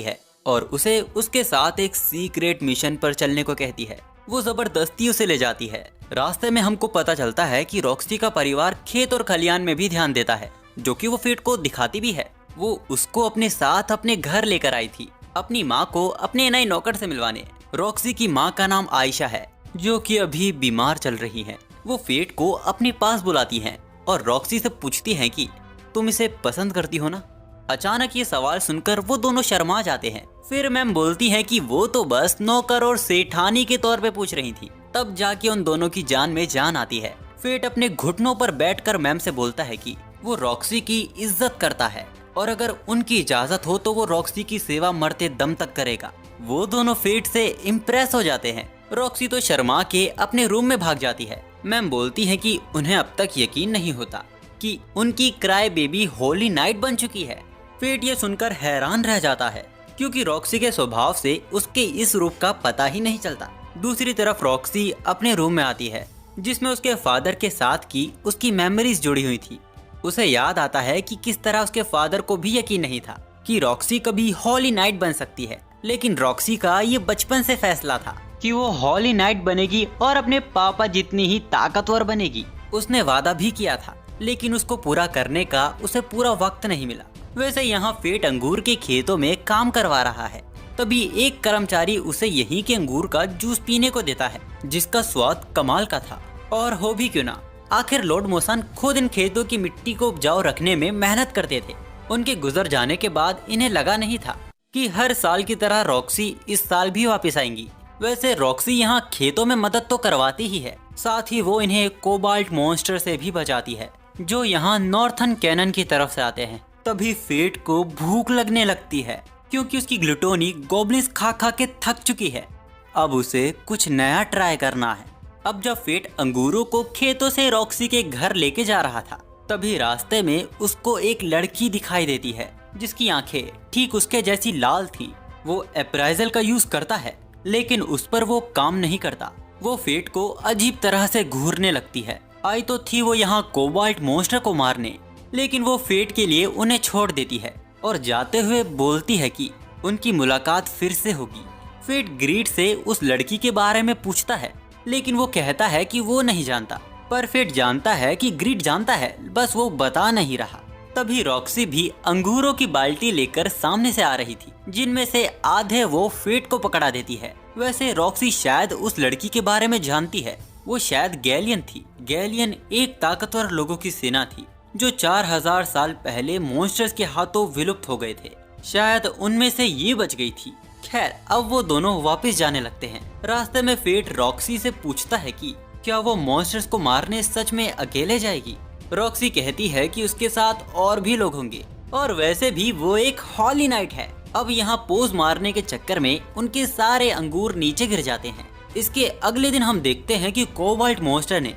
है और उसे उसके साथ एक सीक्रेट मिशन पर चलने को कहती है। वो जबरदस्ती उसे ले जाती है। रास्ते में हमको पता चलता है कि रॉक्सी का परिवार खेत और खलियान में भी ध्यान देता है जो कि वो फेट को दिखाती भी है। वो उसको अपने साथ अपने घर लेकर आई थी अपनी माँ को अपने नए नौकर से मिलवाने। रॉक्सी की माँ का नाम आयशा है जो कि अभी बीमार चल रही है। वो फेट को अपने पास बुलाती हैं और रॉक्सी से पूछती हैं कि तुम इसे पसंद करती हो ना। अचानक ये सवाल सुनकर वो दोनों शर्मा जाते हैं। फिर मैम बोलती है कि वो तो बस नौकर और सेठानी के तौर पे पूछ रही थी। तब जाके उन दोनों की जान में जान आती है। फेट अपने घुटनों पर बैठकर मैम से बोलता है कि वो रॉक्सी की इज्जत करता है और अगर उनकी इजाजत हो तो वो रॉक्सी की सेवा मरते दम तक करेगा। वो दोनों फेट से इम्प्रेस हो जाते हैं। रॉक्सी तो शर्मा के अपने रूम में भाग जाती है। मैम बोलती है कि उन्हें अब तक यकीन नहीं होता कि उनकी क्राई बेबी हॉली नाइट बन चुकी है। फेट ये सुनकर हैरान रह जाता है क्योंकि रॉक्सी के स्वभाव से उसके इस रूप का पता ही नहीं चलता। दूसरी तरफ रॉक्सी अपने रूम में आती है जिसमें उसके फादर के साथ की उसकी मेमोरीज जुड़ी हुई थी। उसे याद आता है कि किस तरह उसके फादर को भी यकीन नहीं था कि रॉक्सी कभी हॉली नाइट बन सकती है, लेकिन रॉक्सी का ये बचपन से फैसला था कि वो हॉली नाइट बनेगी और अपने पापा जितनी ही ताकतवर बनेगी। उसने वादा भी किया था लेकिन उसको पूरा करने का उसे पूरा वक्त नहीं मिला। वैसे यहाँ फेट अंगूर के खेतों में काम करवा रहा है। तभी एक कर्मचारी उसे यहीं के अंगूर का जूस पीने को देता है, जिसका स्वाद कमाल का था। और हो भी क्यों ना, आखिर लॉर्ड मोसान खुद इन खेतों की मिट्टी को उपजाऊ रखने में मेहनत करते थे। उनके गुजर जाने के बाद इन्हें लगा नहीं था कि हर साल की तरह रॉक्सी इस साल भी वापस आएंगी। वैसे रॉक्सी यहाँ खेतों में मदद तो करवाती ही है, साथ ही वो इन्हें कोबाल्ट मॉन्स्टर से भी बचाती है, जो यहाँ नॉर्थन कैनन की तरफ से आते हैं। तभी फेट को भूख लगने लगती है, क्योंकि उसकी ग्लूटोनी गॉब्लिन्स खा खा के थक चुकी है। अब उसे कुछ नया ट्राई करना है। अब जब फेट अंगूरों को खेतों से रॉक्सी के घर लेके जा रहा था, तभी रास्ते में उसको एक लड़की दिखाई देती है, जिसकी आंखें ठीक उसके जैसी लाल थी। वो अप्राइजल का यूज करता है, लेकिन उस पर वो काम नहीं करता। वो फेट को अजीब तरह से घूरने लगती है। आई तो थी वो यहाँ कोबाल्ट मॉन्स्टर को मारने, लेकिन वो फेट के लिए उन्हें छोड़ देती है और जाते हुए बोलती है कि उनकी मुलाकात फिर से होगी। फेट ग्रीड से उस लड़की के बारे में पूछता है, लेकिन वो कहता है कि वो नहीं जानता। पर फेट जानता है कि ग्रीड जानता है, बस वो बता नहीं रहा। तभी रॉक्सी भी अंगूरों की बाल्टी लेकर सामने से आ रही थी, जिनमें से आधे वो फेट को पकड़ा देती है। वैसे रॉक्सी शायद उस लड़की के बारे में जानती है। वो शायद गैलियन थी। गैलियन एक ताकतवर लोगों की सेना थी, जो 4000 साल पहले मॉन्स्टर्स के हाथों विलुप्त हो गए थे। शायद उनमें से ये बच गई थी। खैर, अब वो दोनों वापस जाने लगते हैं। रास्ते में फेट रॉक्सी से पूछता है कि क्या वो मॉन्स्टर्स को मारने सच में अकेले जाएगी। रॉक्सी कहती है कि उसके साथ और भी लोग होंगे, और वैसे भी वो एक हॉली नाइट है। अब यहाँ पोज मारने के चक्कर में उनके सारे अंगूर नीचे गिर जाते हैं। इसके अगले दिन हम देखते हैं कि कोबाल्ट मॉन्स्टर ने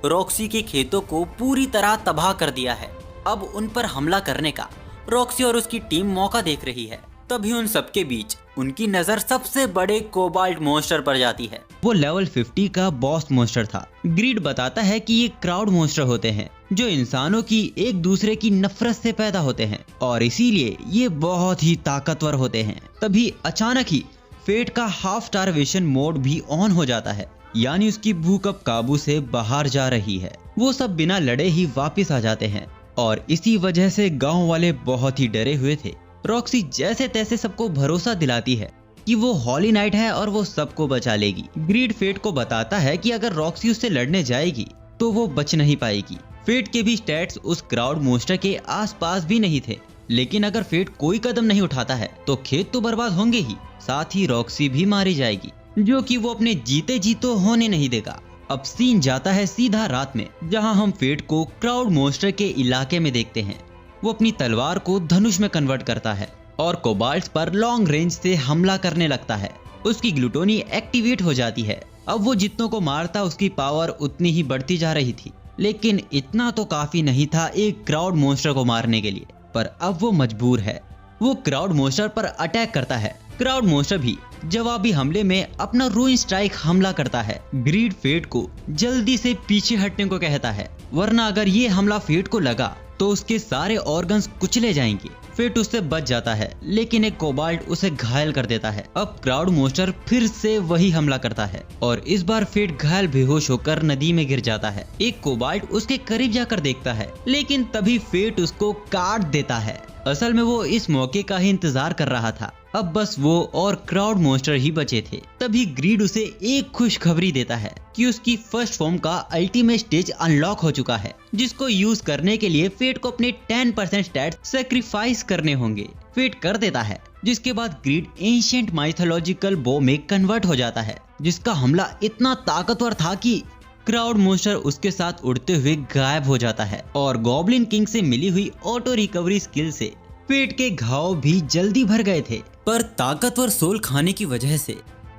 रॉक्सी के खेतों को पूरी तरह तबाह कर दिया है। अब उन पर हमला करने का रॉक्सी और उसकी टीम मौका देख रही है। तभी उन सबके बीच उनकी नजर सबसे बड़े कोबाल्ट मॉन्स्टर पर जाती है। वो लेवल 50 का बॉस मॉन्स्टर था। ग्रीड बताता है कि ये क्राउड मॉन्स्टर होते हैं, जो इंसानों की एक दूसरे की नफरत से पैदा होते हैं, और इसीलिए ये बहुत ही ताकतवर होते हैं। तभी अचानक ही फेट का हाफ स्टारवेशन मोड भी ऑन हो जाता है, यानी उसकी भूख अब काबू से बाहर जा रही है। वो सब बिना लड़े ही वापस आ जाते हैं, और इसी वजह से गांव वाले बहुत ही डरे हुए थे। रॉक्सी जैसे तैसे सबको भरोसा दिलाती है कि वो हॉली नाइट है और वो सबको बचा लेगी। ग्रीड फेट को बताता है कि अगर रॉक्सी उससे लड़ने जाएगी तो वो बच नहीं पाएगी। फेट के भी स्टैट्स उस क्राउड मॉन्स्टर के आसपास भी नहीं थे, लेकिन अगर फेट कोई कदम नहीं उठाता है तो खेत तो बर्बाद होंगे ही, साथ ही रॉक्सी भी मारी जाएगी, जो कि वो अपने जीते जी तो होने नहीं देगा। अब सीन जाता है सीधा रात में, जहां हम फेट को क्राउड मॉन्स्टर के इलाके में देखते हैं। वो अपनी तलवार को धनुष में कन्वर्ट करता है और कोबाल्ट्स पर लॉन्ग रेंज से हमला करने लगता है। उसकी ग्लूटोनी एक्टिवेट हो जाती है। अब वो जितनों को मारता उसकी पावर उतनी ही बढ़ती जा रही थी, लेकिन इतना तो काफी नहीं था एक क्राउड मॉन्स्टर को मारने के लिए। पर अब वो मजबूर है। वो क्राउड मॉन्स्टर पर अटैक करता है। क्राउड मॉन्स्टर भी जवाबी हमले में अपना रूइन स्ट्राइक हमला करता है। ग्रीड फेट को जल्दी से पीछे हटने को कहता है, वरना अगर ये हमला फेट को लगा तो उसके सारे ऑर्गन्स कुचले जाएंगे। फेट उससे बच जाता है, लेकिन एक कोबाल्ट उसे घायल कर देता है। अब क्राउड मॉन्स्टर फिर से वही हमला करता है, और इस बार फेट घायल बेहोश होकर नदी में गिर जाता है। एक कोबाल्ट उसके करीब जाकर देखता है, लेकिन तभी फेट उसको काट देता है। असल में वो इस मौके का ही इंतजार कर रहा था। अब बस वो और क्राउड मॉन्स्टर ही बचे थे। तभी ग्रीड उसे एक खुशखबरी देता है कि उसकी फर्स्ट फॉर्म का अल्टीमेट स्टेज अनलॉक हो चुका है, जिसको यूज करने के लिए फेट को अपने 10% स्टैट्स सैक्रिफाइस करने होंगे। फेट कर देता है, जिसके बाद ग्रीड एंशिएंट माइथोलॉजिकल बो में कन्वर्ट हो जाता है, जिसका हमला इतना ताकतवर था कि क्राउड मॉन्स्टर उसके साथ उड़ते हुए गायब हो जाता है, और गॉब्लिन किंग से मिली हुई ऑटो रिकवरी स्किल से फेट के घाव भी जल्दी भर गए थे। पर ताकतवर सोल खाने की वजह से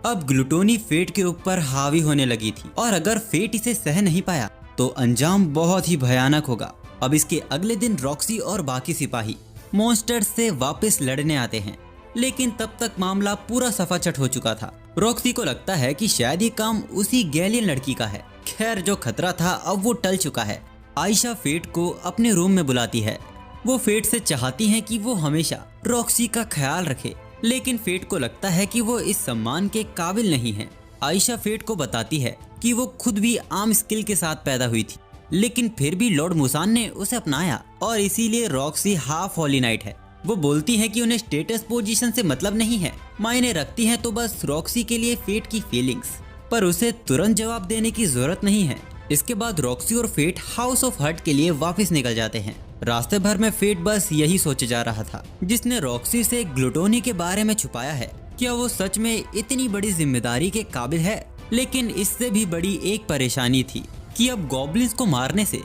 अब ग्लूटोनी फेट के ऊपर हावी होने लगी थी, और अगर फेट इसे सह नहीं पाया तो अंजाम बहुत ही भयानक होगा। अब इसके अगले दिन रॉक्सी और बाकी सिपाही मॉन्स्टर से वापस लड़ने आते हैं, लेकिन तब तक मामला पूरा सफाचट हो चुका था। रॉक्सी को लगता है कि शायद ये काम उसी गैलियन लड़की का है। खैर, जो खतरा था अब वो टल चुका है। आयशा फेट को अपने रूम में बुलाती है। वो फेट से चाहती है कि वो हमेशा रॉक्सी का ख्याल रखे, लेकिन फेट को लगता है कि वो इस सम्मान के काबिल नहीं है। आयशा फेट को बताती है कि वो खुद भी आर्म स्किल के साथ पैदा हुई थी, लेकिन फिर भी लॉर्ड मुसान ने उसे अपनाया और इसीलिए रॉक्सी हाफ हॉली नाइट है। वो बोलती है कि उन्हें स्टेटस पोजीशन से मतलब नहीं है, मायने रखती है तो बस रॉक्सी के लिए फेट की फीलिंग्स, पर उसे तुरंत जवाब देने की जरूरत नहीं है। इसके बाद रॉक्सी और फेट हाउस ऑफ हर्ट के लिए वापस निकल जाते हैं। रास्ते भर में फेट बस यही सोचे जा रहा था, जिसने रॉक्सी से ग्लूटोनी के बारे में छुपाया है। क्या वो सच में इतनी बड़ी जिम्मेदारी के काबिल है? लेकिन इससे भी बड़ी एक परेशानी थी कि अब गॉब्लिन्स को मारने से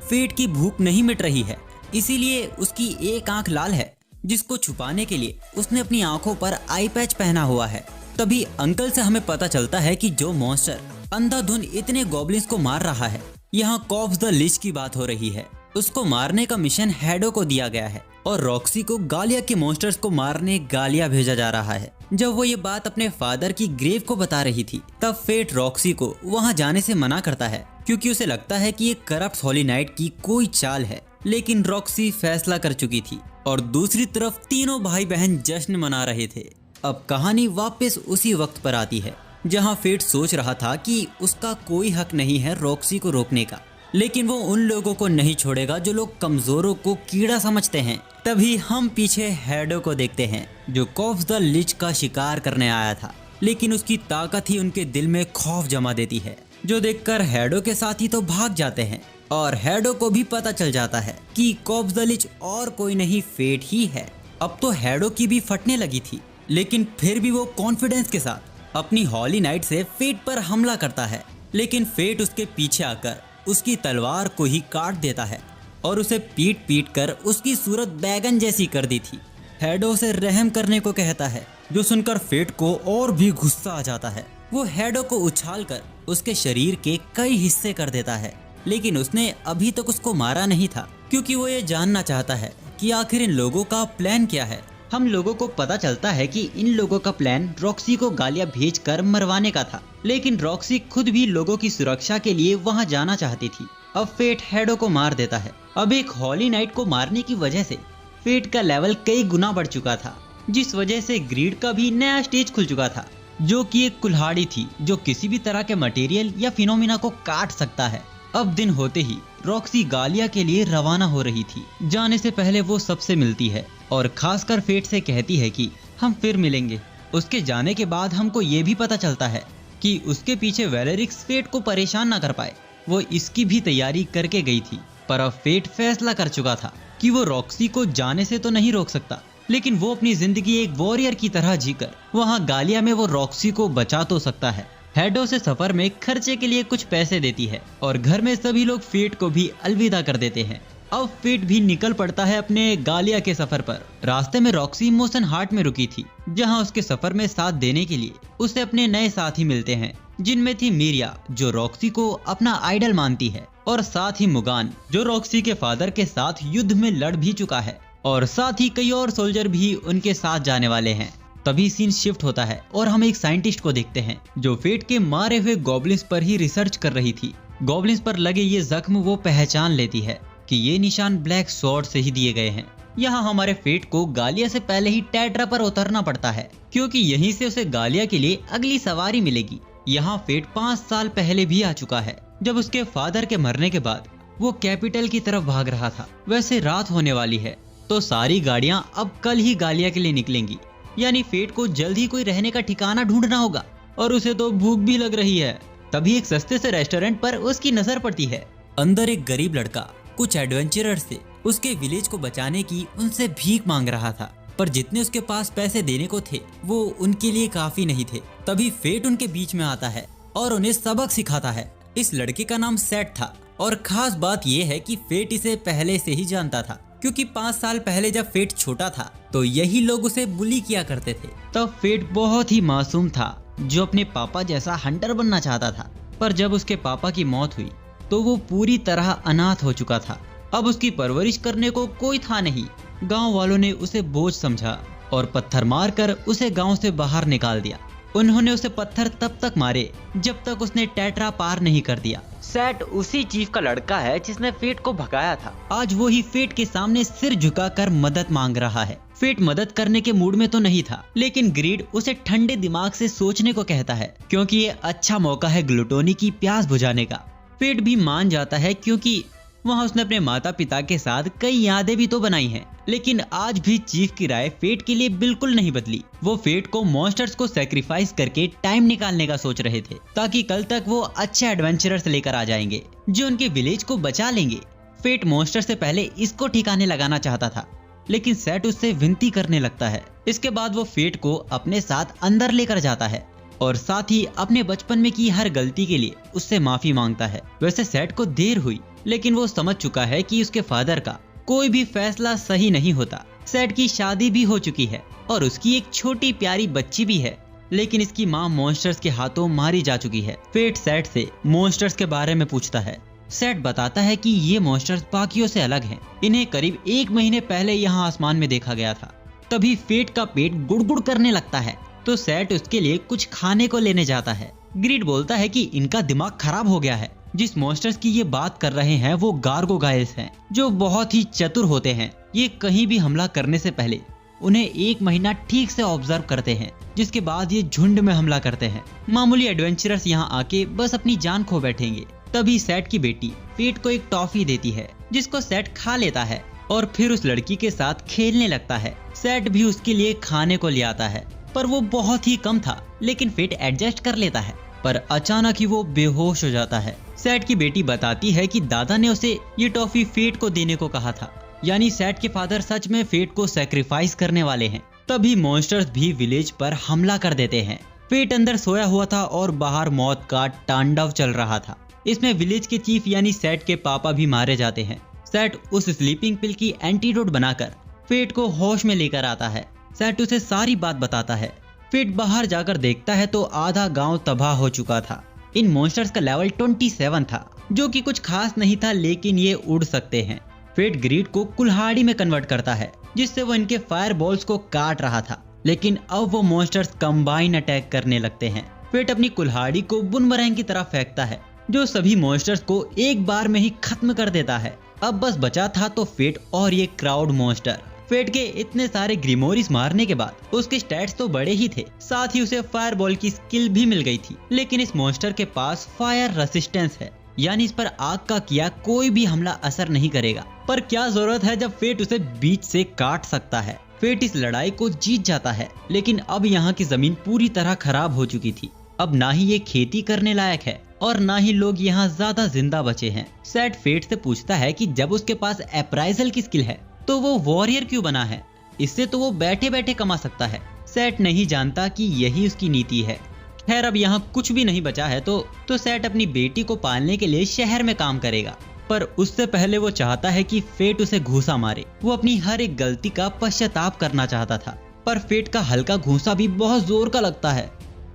फेट की भूख नहीं मिट रही है, इसीलिए उसकी एक आंख लाल है, जिसको छुपाने के लिए उसने अपनी आंखों पर आई पैच पहना हुआ है। तभी अंकल से हमें पता चलता है कि जो मॉन्स्टर अंधाधुन इतने गॉब्लिन्स को मार रहा है, यहाँ कॉप्स द लिच की बात हो रही है। उसको मारने का मिशन हैडो को दिया गया है और रॉक्सी को गालिया के मॉन्स्टर्स को मारने गालिया भेजा जा रहा है। जब वो ये बात अपने फादर की ग्रेव को बता रही थी, तब फेट रॉक्सी को वहाँ जाने से मना करता है, क्योंकि उसे लगता है कि ये करप्ट हॉली नाइट की कोई चाल है। लेकिन रॉक्सी फैसला कर चुकी थी और दूसरी तरफ तीनों भाई बहन जश्न मना रहे थे। अब कहानी वापस उसी वक्त पर आती है जहाँ फेट सोच रहा था कि उसका कोई हक नहीं है रॉक्सी को रोकने का, लेकिन वो उन लोगों को नहीं छोड़ेगा जो लोग कमजोरों को कीड़ा समझते हैं। तभी हम पीछे हैडो को देखते हैं, जो कॉप्स द लिच का शिकार करने आया था, लेकिन उसकी ताकत ही उनके दिल में खौफ जमा देती है, जो देखकर हैडो के साथी तो भाग जाते हैं। और हैडो को भी पता चल जाता है कि कॉप्स द लिच और कोई नहीं फेट ही है। अब तो हैडो की भी फटने लगी थी, लेकिन फिर भी वो कॉन्फिडेंस के साथ अपनी हॉली नाइट से फेट पर हमला करता है। लेकिन फेट उसके पीछे आकर उसकी तलवार को ही काट देता है और उसे पीट पीट कर उसकी सूरत बैगन जैसी कर दी थी। हैडो उसे रहम करने को कहता है, जो सुनकर फेट को और भी गुस्सा आ जाता है। वो हैडो को उछालकर उसके शरीर के कई हिस्से कर देता है, लेकिन उसने अभी तक उसको मारा नहीं था, क्योंकि वो ये जानना चाहता है कि आखिर इन लोगों का प्लान क्या है। हम लोगों को पता चलता है कि इन लोगों का प्लान रॉक्सी को गालियां भेजकर मरवाने का था, लेकिन रॉक्सी खुद भी लोगों की सुरक्षा के लिए वहां जाना चाहती थी। अब फेट हैडो को मार देता है। अब एक हॉली नाइट को मारने की वजह से फेट का लेवल कई गुना बढ़ चुका था, जिस वजह से ग्रीड का भी नया स्टेज खुल चुका था, जो कि एक कुल्हाड़ी थी जो किसी भी तरह के मटेरियल या फिनोमिना को काट सकता है। अब दिन होते ही रॉक्सी गालिया के लिए रवाना हो रही थी। जाने से पहले वो सबसे मिलती है और खासकर फेट से कहती है कि हम फिर मिलेंगे। उसके जाने के बाद हमको ये भी पता चलता है कि उसके पीछे वेलेरिक्स फेट को परेशान ना कर पाए, वो इसकी भी तैयारी करके गई थी। पर अब फेट फैसला कर चुका था कि वो रॉक्सी को जाने से तो नहीं रोक सकता, लेकिन वो अपनी जिंदगी एक वॉरियर की तरह जीकर वहाँ गालिया में वो रॉक्सी को बचा तो सकता है। हैडो से सफर में खर्चे के लिए कुछ पैसे देती है और घर में सभी लोग फेट को भी अलविदा कर देते हैं। अब फेट भी निकल पड़ता है अपने गालिया के सफर पर। रास्ते में रॉक्सी मोशन हार्ट में रुकी थी, जहां उसके सफर में साथ देने के लिए उसे अपने नए साथी मिलते हैं, जिनमें थी मीरिया, जो रॉक्सी को अपना आइडल मानती है, और साथ ही मुगान, जो रॉक्सी के फादर के साथ युद्ध में लड़ भी चुका है, और साथ ही कई और सोल्जर भी उनके साथ जाने वाले हैं। तभी सीन शिफ्ट होता है और हम एक साइंटिस्ट को देखते हैं, जो फेट के मारे हुए गॉब्लिन्स पर ही रिसर्च कर रही थी। गॉब्लिन्स पर लगे ये जख्म वो पहचान लेती है कि ये निशान ब्लैक स्वॉर्ड से ही दिए गए हैं। यहाँ हमारे फेट को गालिया से पहले ही टेट्रा पर उतरना पड़ता है, क्योंकि यहीं से उसे गालिया के लिए अगली सवारी मिलेगी। यहाँ फेट 5 साल पहले भी आ चुका है, जब उसके फादर के मरने के बाद वो कैपिटल की तरफ भाग रहा था। वैसे रात होने वाली है, तो सारी गाड़ियां अब कल ही गालिया के लिए निकलेंगी, यानी फेट को जल्द ही कोई रहने का ठिकाना ढूंढना होगा, और उसे तो भूख भी लग रही है। तभी एक सस्ते से रेस्टोरेंट पर उसकी नजर पड़ती है। अंदर एक गरीब लड़का कुछ एडवेंचरर्स से उसके विलेज को बचाने की उनसे भीख मांग रहा था, पर जितने उसके पास पैसे देने को थे वो उनके लिए काफी नहीं थे। तभी फेट उनके बीच में आता है और उन्हें सबक सिखाता है। इस लड़के का नाम सेट था, और खास बात यह है कि फेट इसे पहले से ही जानता था, क्योंकि 5 साल पहले जब फेट छोटा था तो यही लोग उसे बुली किया करते थे। तब फेट बहुत ही मासूम था, जो अपने पापा जैसा हंटर बनना चाहता था, पर जब उसके पापा की मौत हुई तो वो पूरी तरह अनाथ हो चुका था। अब उसकी परवरिश करने को कोई था नहीं। गांव वालों ने उसे बोझ समझा और पत्थर मारकर उसे गांव से बाहर निकाल दिया। उन्होंने उसे पत्थर तब तक मारे जब तक उसने टेट्रा पार नहीं कर दिया। सेट उसी चीफ का लड़का है जिसने फेट को भगाया था। आज वो ही फेट के सामने सिर झुकाकर मदद मांग रहा है। फेट मदद करने के मूड में तो नहीं था, लेकिन ग्रीड उसे ठंडे दिमाग से सोचने को कहता है, क्योंकि ये अच्छा मौका है ग्लूटोनी की प्यास बुझाने का। फेट भी मान जाता है क्योंकि वहाँ उसने अपने माता पिता के साथ कई यादें भी तो बनाई हैं। लेकिन आज भी चीफ की राय फेट के लिए बिल्कुल नहीं बदली। वो फेट को मॉन्स्टर्स को सैक्रिफाइस करके टाइम निकालने का सोच रहे थे ताकि कल तक वो अच्छे एडवेंचरर्स लेकर आ जाएंगे जो उनके विलेज को बचा लेंगे। फेट मॉन्स्टर से पहले इसको ठिकाने लगाना चाहता था, लेकिन सेट उससे विनती करने लगता है। इसके बाद वो फेट को अपने साथ अंदर लेकर जाता है और साथ ही अपने बचपन में की हर गलती के लिए उससे माफी मांगता है। वैसे सेट को देर हुई, लेकिन वो समझ चुका है कि उसके फादर का कोई भी फैसला सही नहीं होता। सेट की शादी भी हो चुकी है और उसकी एक छोटी प्यारी बच्ची भी है, लेकिन इसकी माँ मॉन्स्टर्स के हाथों मारी जा चुकी है। फेट सेट से मॉन्स्टर्स के बारे में पूछता है। सेट बताता है कि ये मॉन्स्टर्स बाकियों से अलग हैं। इन्हें करीब 1 महीने पहले यहाँ आसमान में देखा गया था। तभी फेट का पेट गुड़गुड़ करने लगता है, तो सेट उसके लिए कुछ खाने को लेने जाता है। ग्रीड बोलता है कि इनका दिमाग खराब हो गया है। जिस मॉन्स्टर्स की ये बात कर रहे हैं वो गार्गोगाइल्स हैं, जो बहुत ही चतुर होते हैं। ये कहीं भी हमला करने से पहले उन्हें 1 महीना ठीक से ऑब्जर्व करते हैं, जिसके बाद ये झुंड में हमला करते हैं। मामूली एडवेंचरर्स यहाँ आके बस अपनी जान खो बैठेंगे। तभी सेट की बेटी फेट को एक टॉफी देती है, जिसको सेट खा लेता है और फिर उस लड़की के साथ खेलने लगता है। सेट भी उसके लिए खाने को ले आता है, पर वो बहुत ही कम था, लेकिन फेट एडजस्ट कर लेता है। पर अचानक ही वो बेहोश हो जाता है। सेट की बेटी बताती है कि दादा ने उसे ये टॉफी फेट को देने को कहा था, यानी सेट के फादर सच में फेट को सैक्रिफाइस करने वाले हैं। तभी मॉन्स्टर्स भी विलेज पर हमला कर देते हैं। फेट अंदर सोया हुआ था और बाहर मौत का तांडव चल रहा था। इसमें विलेज के चीफ यानी सेट के पापा भी मारे जाते हैं। सेट उस स्लीपिंग पिल की एंटीडोट बनाकर फेट को होश में लेकर आता है। सेट उसे सारी बात बताता है। फेट बाहर जाकर देखता है तो आधा गांव तबाह हो चुका था। इन मॉन्स्टर्स का लेवल 27 था, जो कि कुछ खास नहीं था, लेकिन ये उड़ सकते हैं। फेट ग्रीड को कुल्हाड़ी में कन्वर्ट करता है, जिससे वो इनके फायर बॉल्स को काट रहा था। लेकिन अब वो मॉन्स्टर्स कंबाइन अटैक करने लगते हैं। फेट अपनी कुल्हाड़ी को बुनमरैंग की तरह फेंकता है, जो सभी मॉन्स्टर्स को एक बार में ही खत्म कर देता है। अब बस बचा था तो फेट और ये क्राउड मॉन्स्टर। फेट के इतने सारे ग्रिमोरिस मारने के बाद उसके स्टैट्स तो बड़े ही थे, साथ ही उसे फायरबॉल की स्किल भी मिल गई थी। लेकिन इस मॉन्स्टर के पास फायर रेसिस्टेंस है, यानी इस पर आग का किया कोई भी हमला असर नहीं करेगा। पर क्या जरूरत है जब फेट उसे बीच से काट सकता है। फेट इस लड़ाई को जीत जाता है, लेकिन अब यहाँ की जमीन पूरी तरह खराब हो चुकी थी। अब ना ही ये खेती करने लायक है और ना ही लोग यहाँ ज्यादा जिंदा बचे हैं। सेट फेट से पूछता है कि जब उसके पास अप्राइजल की स्किल है तो वो वॉरियर क्यों बना है, इससे तो वो बैठे बैठे कमा सकता है। सेट नहीं जानता कि यही उसकी नीति है। खैर अब यहाँ कुछ भी नहीं बचा है तो सेट अपनी बेटी को पालने के लिए शहर में काम करेगा, पर उससे पहले वो चाहता है कि फेट उसे घूंसा मारे। वो अपनी हर एक गलती का पश्चाताप करना चाहता था, पर फेट का हल्का घूंसा भी बहुत जोर का लगता है।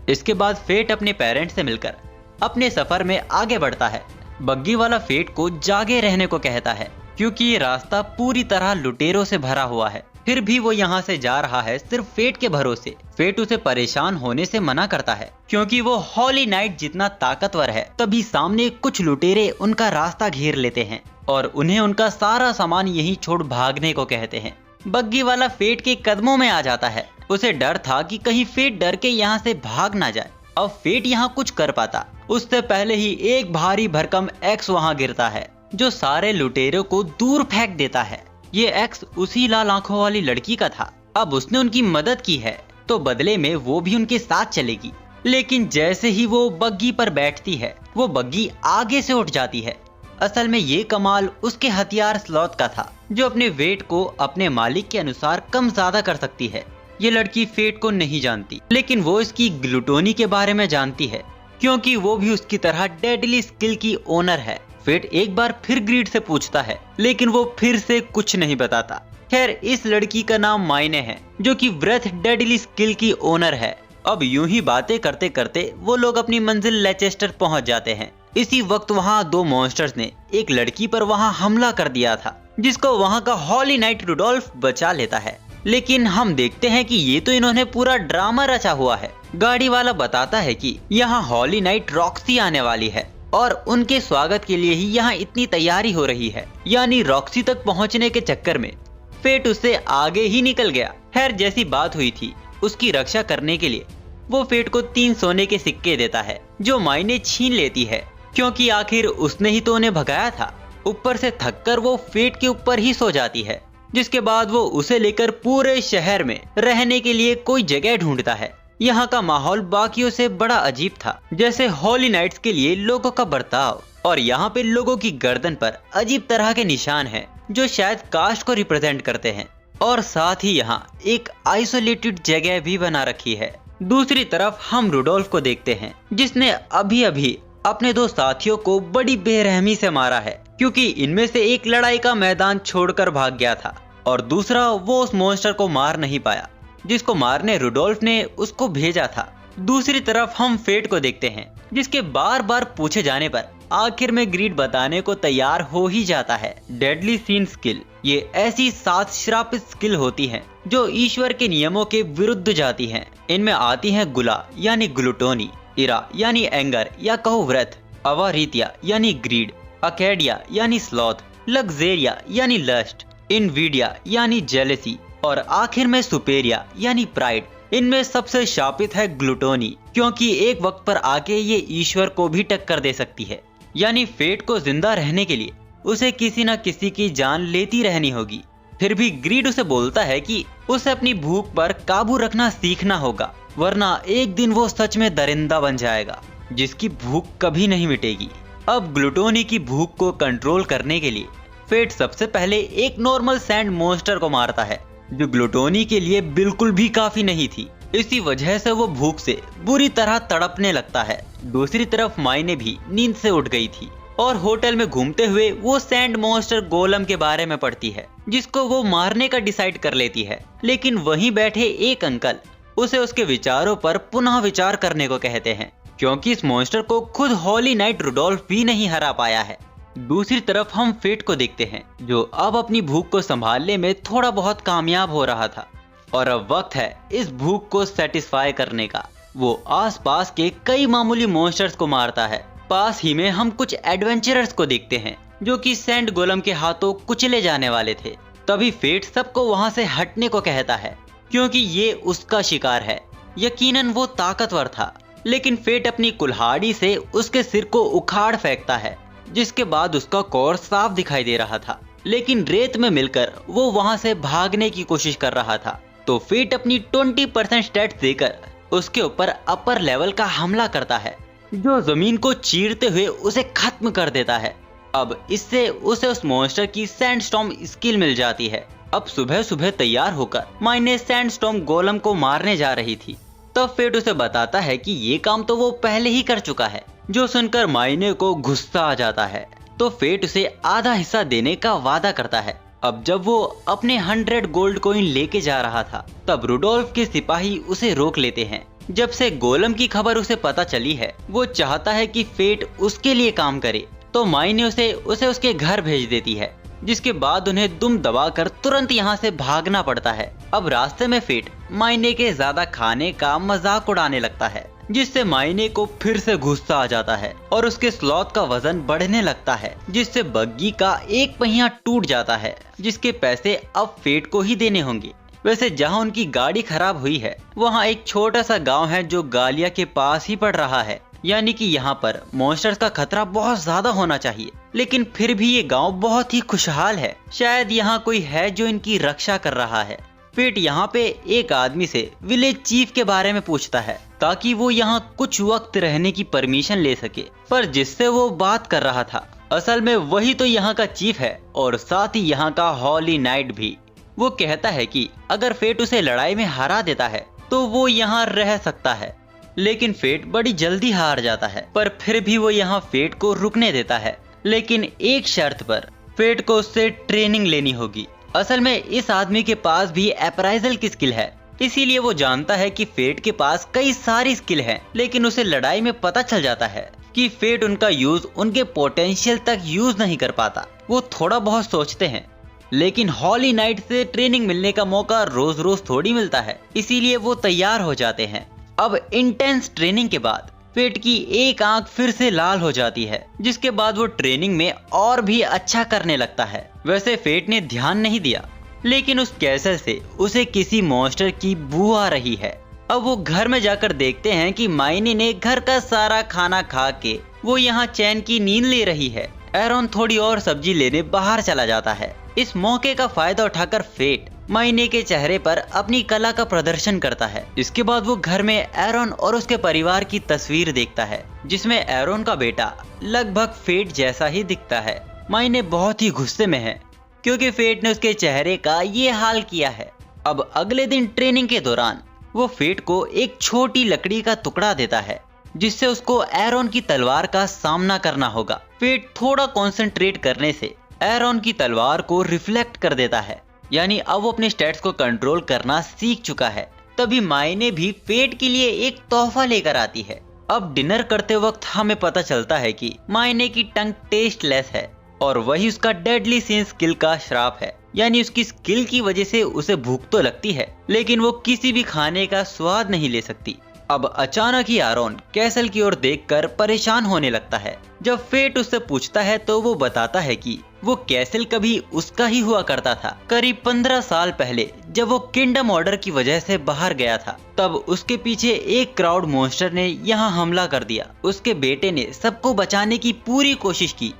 इसके बाद फेट अपने पेरेंट्स से मिलकर अपने सफर में आगे बढ़ता है। बग्गी वाला फेट को जागे रहने को कहता है, क्योंकि ये रास्ता पूरी तरह लुटेरों से भरा हुआ है। फिर भी वो यहाँ से जा रहा है सिर्फ फेट के भरोसे। फेट उसे परेशान होने से मना करता है, क्योंकि वो हॉली नाइट जितना ताकतवर है। तभी सामने कुछ लुटेरे उनका रास्ता घेर लेते हैं और उन्हें उनका सारा सामान यहीं छोड़ भागने को कहते हैं। बग्गी वाला फेट के कदमों में आ जाता है। उसे डर था कि कहीं फेट डर के यहाँ से भाग ना जाए। अब फेट यहाँ कुछ कर पाता उससे पहले ही एक भारी भरकम एक्स वहाँ गिरता है, जो सारे लुटेरों को दूर फेंक देता है। ये एक्स उसी लाल आंखों वाली लड़की का था। अब उसने उनकी मदद की है तो बदले में वो भी उनके साथ चलेगी। लेकिन जैसे ही वो बग्गी पर बैठती है, वो बग्गी आगे से उठ जाती है। असल में ये कमाल उसके हथियार स्लॉथ का था, जो अपने वेट को अपने मालिक के अनुसार कम ज्यादा कर सकती है। ये लड़की फेट को नहीं जानती, लेकिन वो इसकी ग्लूटोनी के बारे में जानती है, क्योंकि वो भी उसकी तरह डेडली स्किल की ओनर है। फेट एक बार फिर ग्रीड से पूछता है, लेकिन वो फिर से कुछ नहीं बताता। खैर इस लड़की का नाम मायने है, जो कि ब्रेथ डेडली स्किल की ओनर है। अब यूं ही बातें करते करते वो लोग अपनी मंजिल लेचेस्टर पहुंच जाते हैं। इसी वक्त वहां 2 मॉन्स्टर्स ने एक लड़की पर वहां हमला कर दिया था, जिसको वहां का हॉली नाइट रुडोल्फ बचा लेता है। लेकिन हम देखते हैं कि ये तो इन्होंने पूरा ड्रामा रचा हुआ है। गाड़ी वाला बताता है कि यहाँ हॉली नाइट रॉक्सी आने वाली है और उनके स्वागत के लिए ही यहाँ इतनी तैयारी हो रही है। यानी रॉक्सी तक पहुँचने के चक्कर में फेट उससे आगे ही निकल गया। खैर जैसी बात हुई थी, उसकी रक्षा करने के लिए वो फेट को 3 सोने के सिक्के देता है, जो मायने छीन लेती है क्योंकि आखिर उसने ही तो उन्हें भगाया था। ऊपर से थककर वो फेट के ऊपर ही सो जाती है, जिसके बाद वो उसे लेकर पूरे शहर में रहने के लिए कोई जगह ढूंढता है। यहाँ का माहौल बाकियों से बड़ा अजीब था, जैसे हॉली नाइट्स के लिए लोगों का बर्ताव, और यहाँ पे लोगों की गर्दन पर अजीब तरह के निशान हैं जो शायद कास्ट को रिप्रेजेंट करते हैं। और साथ ही यहाँ एक आइसोलेटेड जगह भी बना रखी है। दूसरी तरफ हम रुडोल्फ को देखते हैं, जिसने अभी अभी अपने दो साथियों को बड़ी बेरहमी से मारा है, क्योंकि इनमें से एक लड़ाई का मैदान छोड़कर भाग गया था और दूसरा वो उस मॉन्स्टर को मार नहीं पाया जिसको मारने रुडोल्फ ने उसको भेजा था। दूसरी तरफ हम फेट को देखते हैं, जिसके बार बार पूछे जाने पर आखिर में ग्रीड बताने को तैयार हो ही जाता है। डेडली सीन स्किल, ये ऐसी 7 श्रापित स्किल होती हैं जो ईश्वर के नियमों के विरुद्ध जाती हैं। इनमें आती हैं गुला यानी ग्लूटोनी, इरा यानी एंगर या कहो व्रत, अवारीतिया यानी ग्रीड, अकेडिया यानी स्लॉथ, लग्जेरिया यानी लस्ट, इनविडिया यानी जेलेसी और आखिर में सुपेरिया यानी प्राइड। इनमें सबसे शापित है ग्लूटोनी, क्योंकि एक वक्त पर आके ये ईश्वर को भी टक्कर दे सकती है। यानी फेट को जिंदा रहने के लिए उसे किसी न किसी की जान लेती रहनी होगी। फिर भी ग्रीड उसे बोलता है कि उसे अपनी भूख पर काबू रखना सीखना होगा, वरना एक दिन वो सच में दरिंदा बन जाएगा जिसकी भूख कभी नहीं मिटेगी। अब ग्लूटोनी की भूख को कंट्रोल करने के लिए फेट सबसे पहले एक नॉर्मल सैंड मॉन्स्टर को मारता है, जो ग्लूटोनी के लिए बिल्कुल भी काफी नहीं थी। इसी वजह से वो भूख से बुरी तरह तड़पने लगता है। दूसरी तरफ माइने भी नींद से उठ गई थी और होटल में घूमते हुए वो सैंड मॉन्स्टर गोलम के बारे में पढ़ती है, जिसको वो मारने का डिसाइड कर लेती है। लेकिन वहीं बैठे एक अंकल उसे उसके विचारों पर पुनः विचार करने को कहते हैं, क्योंकि इस मॉन्स्टर को खुद हॉली नाइट रुडोल्फ भी नहीं हरा पाया है। दूसरी तरफ हम फेट को देखते हैं, जो अब अपनी भूख को संभालने में थोड़ा बहुत कामयाब हो रहा था और अब वक्त है इस भूख को सेटिस्फाई करने का। वो आसपास के कई मामूली मॉन्स्टर्स को मारता है। पास ही में हम कुछ एडवेंचरर्स को देखते हैं जो कि सैंड गोलम के हाथों कुचले जाने वाले थे। तभी फेट सबको वहां से हटने को कहता है, क्योंकि ये उसका शिकार है। यकीनन वो ताकतवर था, लेकिन फेट अपनी कुल्हाड़ी से उसके सिर को उखाड़ फेंकता है, जिसके बाद उसका कोर साफ दिखाई दे रहा था। लेकिन रेत में मिलकर वो वहां से भागने की कोशिश कर रहा था, तो फेट अपनी 20% स्टैट्स देकर उसके ऊपर अपर लेवल का हमला करता है, जो जमीन को चीरते हुए उसे खत्म कर देता है। अब इससे उसे उस मॉन्स्टर की सैंडस्टॉर्म स्किल मिल जाती है। अब सुबह सुबह तैयार होकर माइने सैंडस्टॉर्म गोलम को मारने जा रही थी, तब फेट उसे बताता है कि ये काम तो वो पहले ही कर चुका है। जो सुनकर माइने को गुस्सा आ जाता है, तो फेट उसे आधा हिस्सा देने का वादा करता है। अब जब वो अपने 100 गोल्ड कॉइन लेके जा रहा था, तब रुडोल्फ के सिपाही उसे रोक लेते हैं। जब से गोलम की खबर उसे पता चली है, वो चाहता है कि फेट उसके लिए काम करे, तो माइने उसे उसके घर भेज देती है, जिसके बाद उन्हें दुम दबाकर तुरंत यहाँ से भागना पड़ता है। अब रास्ते में फेट माइने के ज्यादा खाने का मजाक उड़ाने लगता है, जिससे माइने को फिर से गुस्सा आ जाता है और उसके स्लॉथ का वजन बढ़ने लगता है, जिससे बग्गी का एक पहिया टूट जाता है, जिसके पैसे अब फेट को ही देने होंगे। वैसे जहां उनकी गाड़ी खराब हुई है, वहां एक छोटा सा गांव है जो गालिया के पास ही पड़ रहा है। यानी कि यहाँ पर मॉन्स्टर्स का खतरा बहुत ज्यादा होना चाहिए, लेकिन फिर भी ये गांव बहुत ही खुशहाल है। शायद यहाँ कोई है जो इनकी रक्षा कर रहा है। फेट यहाँ पे एक आदमी से विलेज चीफ के बारे में पूछता है, ताकि वो यहाँ कुछ वक्त रहने की परमिशन ले सके। पर जिससे वो बात कर रहा था, असल में वही तो यहाँ का चीफ है और साथ ही यहाँ का हॉली नाइट भी। वो कहता है कि अगर फेट उसे लड़ाई में हरा देता है तो वो यहाँ रह सकता है, लेकिन फेट बड़ी जल्दी हार जाता है। पर फिर भी वो यहाँ फेट को रुकने देता है, लेकिन एक शर्त पर। फेट को उससे ट्रेनिंग लेनी होगी। असल में इस आदमी के पास भी अप्राइजल की स्किल है, इसीलिए वो जानता है कि फेट के पास कई सारी स्किल है, लेकिन उसे लड़ाई में पता चल जाता है कि फेट उनका यूज उनके पोटेंशियल तक यूज नहीं कर पाता। वो थोड़ा बहुत सोचते हैं, लेकिन हॉली नाइट से ट्रेनिंग मिलने का मौका रोज रोज थोड़ी मिलता है, इसीलिए वो तैयार हो जाते हैं। अब इंटेंस ट्रेनिंग के बाद फेट की एक आंख फिर से लाल हो जाती है, जिसके बाद वो ट्रेनिंग में और भी अच्छा करने लगता है। वैसे फेट ने ध्यान नहीं दिया, लेकिन उस कैसल से उसे किसी मॉन्स्टर की बू आ रही है। अब वो घर में जाकर देखते हैं कि मायने ने घर का सारा खाना खा के वो यहाँ चैन की नींद ले रही है। एरॉन थोड़ी और सब्जी लेने बाहर चला जाता है। इस मौके का फायदा उठाकर फेट मायने के चेहरे पर अपनी कला का प्रदर्शन करता है। इसके बाद वो घर में एरॉन और उसके परिवार की तस्वीर देखता है, जिसमें एरॉन का बेटा लगभग फेट जैसा ही दिखता है। मायने बहुत ही गुस्से में है क्योंकि फेट ने उसके चेहरे का ये हाल किया है। अब अगले दिन ट्रेनिंग के दौरान वो फेट को एक छोटी लकड़ी का टुकड़ा देता है, जिससे उसको एरॉन की तलवार का सामना करना होगा। फेट थोड़ा कंसंट्रेट करने से एरॉन की तलवार को रिफ्लेक्ट कर देता है, यानी अब वो अपने स्टैट्स को कंट्रोल करना सीख चुका है। तभी मायने भी फेट के लिए एक तोहफा लेकर आती है। अब डिनर करते वक्त हमें पता चलता है कि मायने की टंग टेस्टलेस है और वही उसका डेडली सीन स्किल का श्राप है, यानी उसकी स्किल की वजह से उसे भूख तो लगती है लेकिन वो किसी भी खाने का स्वाद नहीं ले सकती। अब अचानक ही एरॉन कैसल की ओर देखकर परेशान होने लगता है। जब फेट उससे पूछता है तो वो बताता है कि वो कैसल कभी उसका ही हुआ करता था। करीब 15 साल पहले जब वो किंगडम ऑर्डर की वजह से बाहर गया था, तब उसके पीछे एक क्राउड मॉन्स्टर ने यहाँ हमला कर दिया। उसके बेटे ने सबको बचाने की पूरी कोशिश की,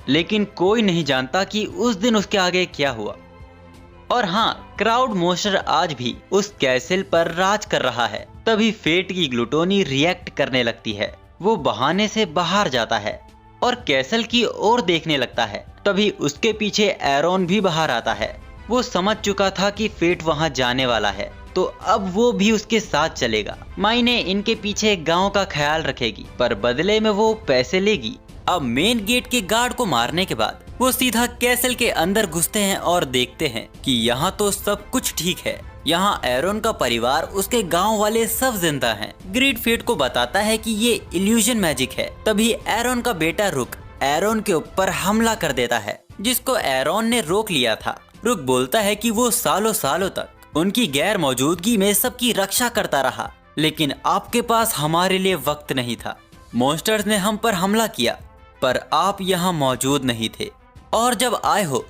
लेकिन कोई नहीं जानता कि उस दिन उसके आगे क्या हुआ। और हाँ, क्राउड मॉन्स्टर आज भी उस कैसल पर राज कर रहा है। तभी फेट की ग्लूटोनी रिएक्ट करने लगती है। वो बहाने से बाहर जाता है और कैसल की ओर देखने लगता है। तभी उसके पीछे एरॉन भी बाहर आता है। वो समझ चुका था कि फेट वहां जाने वाला है, तो अब वो भी उसके साथ चलेगा। मायने इनके पीछे गांव का ख्याल रखेगी, पर बदले में वो पैसे लेगी। अब मेन गेट के गार्ड को मारने के बाद वो सीधा कैसल के अंदर घुसते हैं और देखते हैं कि यहाँ तो सब कुछ ठीक है। यहाँ एरॉन का परिवार, उसके गांव वाले सब जिंदा हैं। ग्रीड फेट को बताता है कि ये इल्यूजन मैजिक है। तभी एरॉन का बेटा रुक एरॉन के ऊपर हमला कर देता है, जिसको एरॉन ने रोक लिया था। रुक बोलता है कि वो सालों सालों तक उनकी गैर मौजूदगी में सबकी रक्षा करता रहा, लेकिन आपके पास हमारे लिए वक्त नहीं था। मॉन्स्टर्स ने हम पर हमला किया, पर आप यहाँ मौजूद नहीं थे, और जब आए हो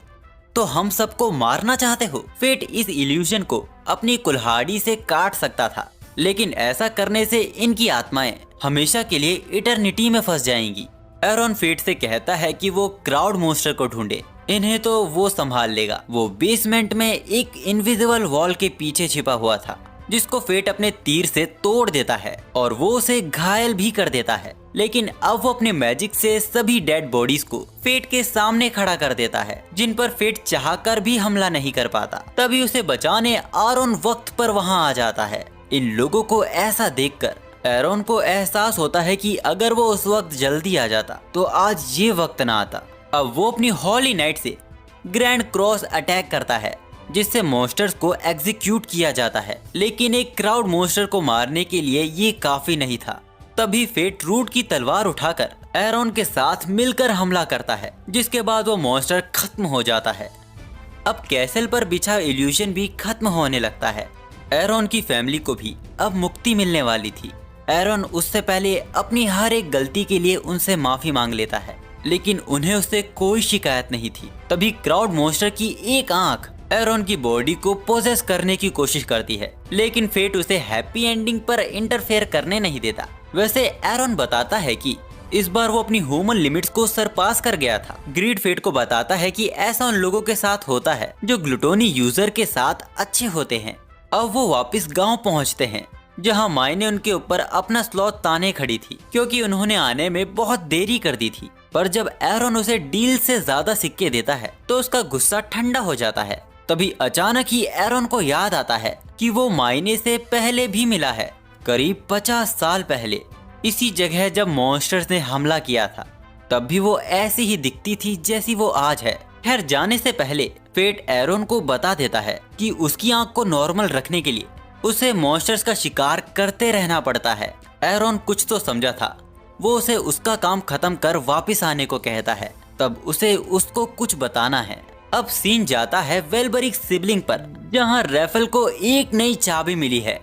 तो हम सबको मारना चाहते हो। फेट इस इल्यूजन को अपनी कुल्हाड़ी से काट सकता था, लेकिन ऐसा करने से इनकी आत्माएं हमेशा के लिए इटर्निटी में फंस जाएंगी। एरॉन फेट से कहता है कि वो क्राउड मॉन्स्टर को ढूंढे, इन्हें तो वो संभाल लेगा। वो बेसमेंट में एक इनविजिबल वॉल के पीछे छिपा हुआ था, जिसको फेट अपने तीर से तोड़ देता है और वो उसे घायल भी कर देता है। लेकिन अब वो अपने मैजिक से सभी डेड बॉडीज को फेट के सामने खड़ा कर देता है, जिन पर फेट चाहकर भी हमला नहीं कर पाता। तभी उसे बचाने एरॉन वक्त पर वहां आ जाता है। इन लोगों को ऐसा देखकर एरॉन को एहसास होता है कि अगर वो उस वक्त जल्दी आ जाता तो आज ये वक्त ना आता। अब वो अपनी हॉली नाइट से ग्रैंड क्रॉस अटैक करता है, जिससे मॉन्स्टर्स को एग्जीक्यूट किया जाता है। लेकिन एक क्राउड मॉन्स्टर को मारने के लिए ये काफी नहीं था। तभी फेट रूट की तलवार उठाकर एरॉन के साथ मिलकर हमला करता है, जिसके बाद वो मॉन्स्टर खत्म हो जाता है। अब कैसल पर बिछा इल्यूजन भी खत्म होने लगता है। एरॉन की फैमिली को भी अब मुक्ति मिलने वाली थी। एरॉन उससे पहले अपनी हर एक गलती के लिए उनसे माफी मांग लेता है, लेकिन उन्हें उससे कोई शिकायत नहीं थी। तभी क्राउड मॉन्स्टर की एक आंख एरॉन की बॉडी को पोजेस करने की कोशिश करती है, लेकिन फेट उसे हैप्पी एंडिंग पर इंटरफेयर करने नहीं देता। वैसे एरॉन बताता है कि इस बार वो अपनी ह्यूमन लिमिट्स को सरपास कर गया था। ग्रीड फेट को बताता है कि ऐसा उन लोगों के साथ होता है जो ग्लूटोनी यूजर के साथ अच्छे होते हैं। अब वो वापस गांव पहुंचते हैं, जहां मायने उनके ऊपर अपना स्लॉथ ताने खड़ी थी, क्योंकि उन्होंने आने में बहुत देरी कर दी थी। पर जब एरॉन उसे डील से ज्यादा सिक्के देता है तो उसका गुस्सा ठंडा हो जाता है। तभी अचानक ही एरॉन को याद आता है कि वो मायने से पहले भी मिला है, करीब 50 साल पहले, इसी जगह जब मॉन्स्टर्स ने हमला किया था। तब भी वो ऐसी ही दिखती थी जैसी वो आज है। खैर, जाने से पहले फेट एरॉन को बता देता है कि उसकी आंख को नॉर्मल रखने के लिए उसे मॉन्स्टर्स का शिकार करते रहना पड़ता है। एरॉन कुछ तो समझा था। वो उसे उसका काम खत्म कर वापस आने को कहता है। तब उसे उसको कुछ बताना है। अब सीन जाता है वेलबरिक सिबलिंग पर, जहां रैफल को एक नई चाबी मिली है,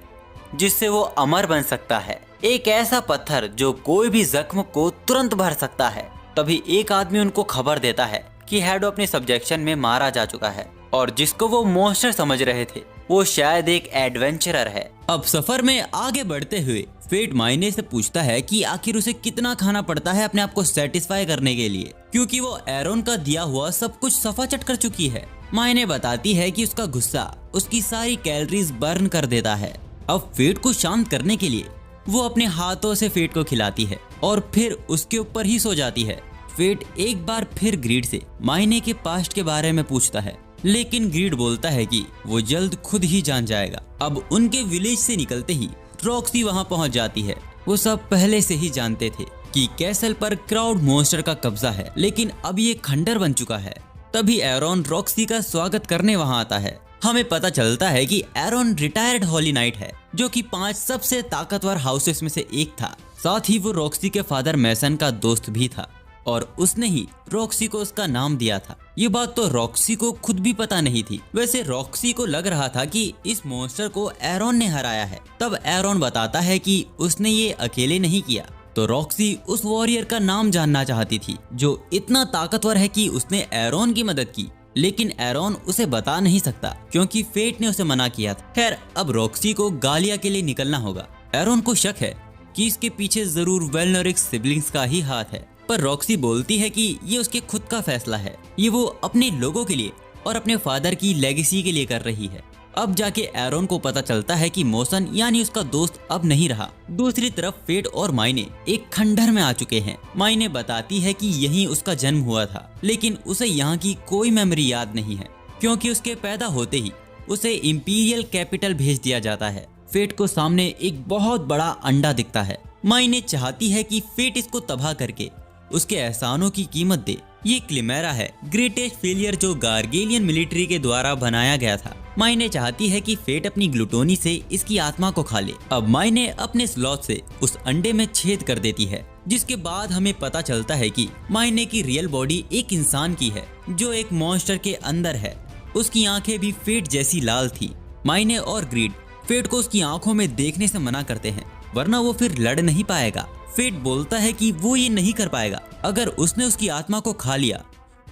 जिससे वो अमर बन सकता है। एक ऐसा पत्थर जो कोई भी जख्म को तुरंत भर सकता है। तभी एक आदमी उनको खबर देता है कि हैडो अपने सब्जेक्शन में मारा जा चुका है, और जिसको वो मॉन्स्टर समझ रहे थे वो शायद एक एडवेंचरर है। अब सफर में आगे बढ़ते हुए फेट मायने से पूछता है कि आखिर उसे कितना खाना पड़ता है अपने आप को सेटिस्फाई करने के लिए, क्योंकि वो एरोन का दिया हुआ सब कुछ सफाचट कर चुकी है। मायने बताती है कि उसका गुस्सा उसकी सारी कैलोरीज बर्न कर देता है। अब फेट को शांत करने के लिए वो अपने हाथों से फेट को खिलाती है और फिर उसके ऊपर ही सो जाती है। फेट एक बार फिर ग्रीड से मायने के पास्ट के बारे में पूछता है, लेकिन ग्रीड बोलता है कि वो जल्द खुद ही जान जाएगा। अब उनके विलेज से निकलते ही रॉक्सी वहां पहुंच जाती है। वो सब पहले से ही जानते थे कि कैसल पर क्राउड मॉन्स्टर का कब्जा है, लेकिन अब ये खंडर बन चुका है। तभी एरोन रॉक्सी का स्वागत करने वहां आता है। हमें पता चलता है कि एरोन रिटायर्ड होली नाइट है, जो कि 5 सबसे ताकतवर हाउसेस में से एक था। साथ ही वो रॉक्सी के फादर मैसन का दोस्त भी था और उसने ही रॉक्सी को उसका नाम दिया था। ये बात तो रॉक्सी को खुद भी पता नहीं थी। वैसे रॉक्सी को लग रहा था कि इस मॉन्स्टर को एरोन ने हराया है। तब एरोन बताता है कि उसने ये अकेले नहीं किया। तो रॉक्सी उस वॉरियर का नाम जानना चाहती थी जो इतना ताकतवर है कि उसने एरोन की मदद की, लेकिन एरोन उसे बता नहीं सकता क्योंकि फेट ने उसे मना किया था। खैर, अब रॉक्सी को गालिया के लिए निकलना होगा। एरोन को शक है कि इसके पीछे जरूर वेलनोरिक्स सिबलिंग्स का ही हाथ है, पर रॉक्सी बोलती है कि ये उसके खुद का फैसला है। ये वो अपने लोगों के लिए और अपने फादर की लेगेसी के लिए कर रही है। अब जाके एरोन को पता चलता है कि मोसन यानी उसका दोस्त अब नहीं रहा। दूसरी तरफ फेट और मायने एक खंडर में आ चुके हैं। मायने बताती है कि यहीं उसका जन्म हुआ था, लेकिन उसे यहाँ की कोई मेमोरी याद नहीं है क्योंकि उसके पैदा होते ही उसे इंपीरियल कैपिटल भेज दिया जाता है। फेट को सामने एक बहुत बड़ा अंडा दिखता है। मायने चाहती है कि फेट इसको तबाह करके उसके एहसानों की कीमत दे। ये क्लिमेरा है, ग्रेटेस्ट फेलियर जो गार्गेलियन मिलिट्री के द्वारा बनाया गया था। मायने चाहती है कि फेट अपनी ग्लूटोनी से इसकी आत्मा को खा ले। अब मायने अपने स्लॉथ से उस अंडे में छेद कर देती है, जिसके बाद हमें पता चलता है कि मायने की रियल बॉडी एक इंसान की है जो एक मॉन्स्टर के अंदर है। उसकी आंखें भी फेट जैसी लाल थी। मायने और ग्रीड फेट को उसकी आंखों में देखने से मना करते हैं, वरना वो फिर लड़ नहीं पाएगा। फेट बोलता है कि वो ये नहीं कर पाएगा। अगर उसने उसकी आत्मा को खा लिया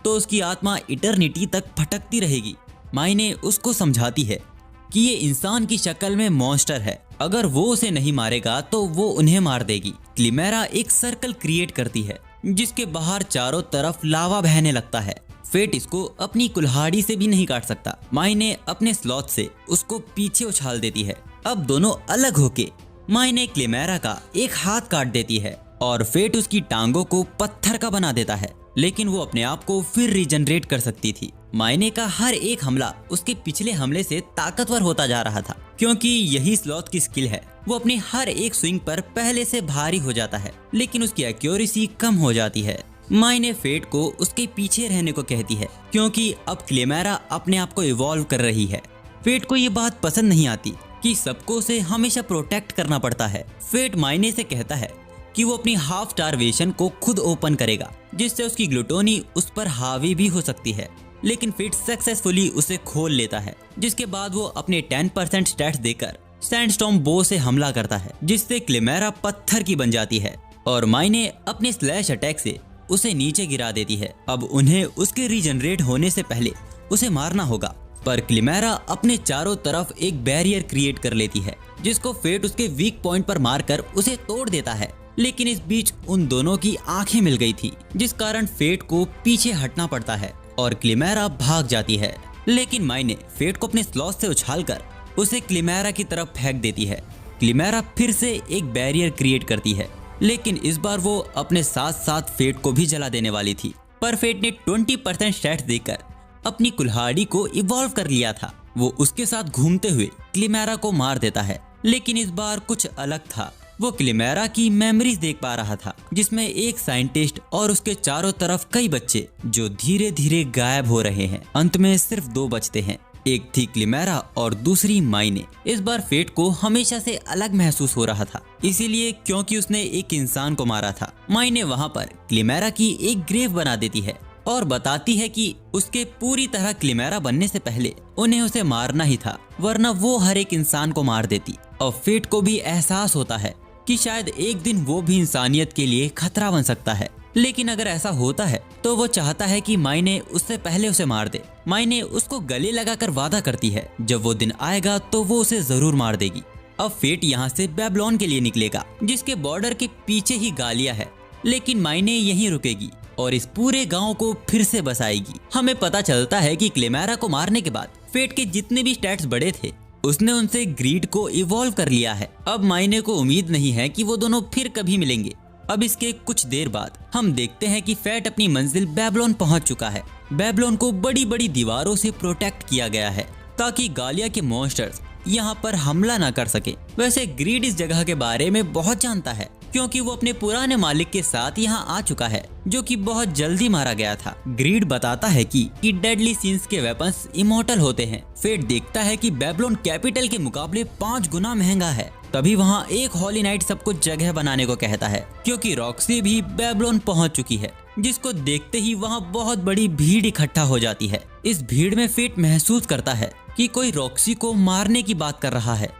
तो उसकी आत्मा इटर्निटी तक भटकती रहेगी। मायने उसको समझाती है कि ये इंसान की शक्ल में मॉन्स्टर है, अगर वो उसे नहीं मारेगा तो वो उन्हें मार देगी। क्लिमेरा एक सर्कल क्रिएट करती है जिसके बाहर चारों तरफ लावा बहने लगता है। फेट इसको अपनी कुल्हाड़ी से भी नहीं काट सकता। मायने अपने स्लॉथ से उसको पीछे उछाल देती है। अब दोनों अलग होके मायने क्लिमेरा का एक हाथ काट देती है और फेट उसकी टांगों को पत्थर का बना देता है, लेकिन वो अपने आप को फिर रीजनरेट कर सकती थी। मायने का हर एक हमला उसके पिछले हमले से ताकतवर होता जा रहा था, क्योंकि यही स्लॉथ की स्किल है। वो अपनी हर एक स्विंग पर पहले से भारी हो जाता है, लेकिन उसकी एक्यूरेसी कम हो जाती है। मायने फेट को उसके पीछे रहने को कहती है क्योंकि अब क्लिमेरा अपने आप को इवॉल्व कर रही है। फेट को ये बात पसंद नहीं आती कि सबको उसे हमेशा प्रोटेक्ट करना पड़ता है। फेट मायने से कहता है कि वो अपनी हाफ स्टारवेशन को खुद ओपन करेगा, जिससे उसकी ग्लूटोनी उस पर हावी भी हो सकती है। लेकिन फेट सक्सेसफुली उसे खोल लेता है, जिसके बाद वो अपने 10% स्टैट्स देकर सैंडस्टॉर्म बो से हमला करता है, जिससे क्लिमेरा पत्थर की बन जाती है और मायने अपने स्लैश अटैक से उसे नीचे गिरा देती है। अब उन्हें उसके रीजनरेट होने से पहले उसे मारना होगा, पर क्लिमेरा अपने चारों तरफ एक बैरियर क्रिएट कर लेती है, जिसको फेट उसके वीक पॉइंट पर मारकर उसे तोड़ देता है। लेकिन इस बीच उन दोनों की आंखें मिल गई थी, जिस कारण फेट को पीछे हटना पड़ता है और क्लिमेरा भाग जाती है। लेकिन मायने फेट को अपने स्लॉथ से उछालकर उसे क्लिमेरा की तरफ फेंक देती है। क्लिमेरा फिर से एक बैरियर क्रिएट करती है, लेकिन इस बार वो अपने साथ साथ फेट को भी जला देने वाली थी, पर फेट ने 20% स्टैट्स देकर अपनी कुल्हाड़ी को इवॉल्व कर लिया था। वो उसके साथ घूमते हुए क्लिमेरा को मार देता है, लेकिन इस बार कुछ अलग था। वो क्लिमेरा की मेमोरीज देख पा रहा था, जिसमें एक साइंटिस्ट और उसके चारों तरफ कई बच्चे जो धीरे धीरे गायब हो रहे हैं। अंत में सिर्फ 2 बचते हैं, एक थी क्लिमेरा और दूसरी मायने। इस बार फेट को हमेशा से अलग महसूस हो रहा था, इसीलिए क्योंकि उसने एक इंसान को मारा था। मायने वहाँ पर क्लिमेरा की एक ग्रेव बना देती है और बताती है कि उसके पूरी तरह क्लिमेरा बनने से पहले उन्हें उसे मारना ही था, वरना वो हर एक इंसान को मार देती। और फेट को भी एहसास होता है कि शायद एक दिन वो भी इंसानियत के लिए खतरा बन सकता है। लेकिन अगर ऐसा होता है तो वो चाहता है कि माइने उससे पहले उसे मार दे। माइने उसको गले लगाकर वादा करती है जब वो दिन आएगा तो वो उसे जरूर मार देगी। अब फेट यहाँ से बेबीलोन के लिए निकलेगा जिसके बॉर्डर के पीछे ही गालिया है, लेकिन माइने यहीं रुकेगी और इस पूरे गांव को फिर से बसाएगी। हमें पता चलता है कि क्लेमेरा को मारने के बाद फेट के जितने भी स्टैट्स बड़े थे उसने उनसे ग्रीड को इवॉल्व कर लिया है। अब माइने को उम्मीद नहीं है कि वो दोनों फिर कभी मिलेंगे। अब इसके कुछ देर बाद हम देखते हैं कि फेट अपनी मंजिल बेबीलोन पहुंच चुका है। बेबीलोन को बड़ी बड़ी दीवारों से प्रोटेक्ट किया गया है ताकि गालिया के मॉन्स्टर्स यहाँ पर हमला ना कर सके। वैसे ग्रीड इस जगह के बारे में बहुत जानता है क्योंकि वो अपने पुराने मालिक के साथ यहाँ आ चुका है जो कि बहुत जल्दी मारा गया था। ग्रीड बताता है कि डेडली सीन्स के वेपन्स इमॉर्टल होते हैं। फेट देखता है कि बेबीलोन कैपिटल के मुकाबले 5 गुना महंगा है। तभी वहाँ एक हॉली नाइट सबको जगह बनाने को कहता है क्योंकि रॉक्सी भी बेबीलोन पहुँच चुकी है, जिसको देखते ही वहाँ बहुत बड़ी भीड़ इकट्ठा हो जाती है। इस भीड़ में फेट महसूस करता है कि कोई रॉक्सी को मारने की बात कर रहा है।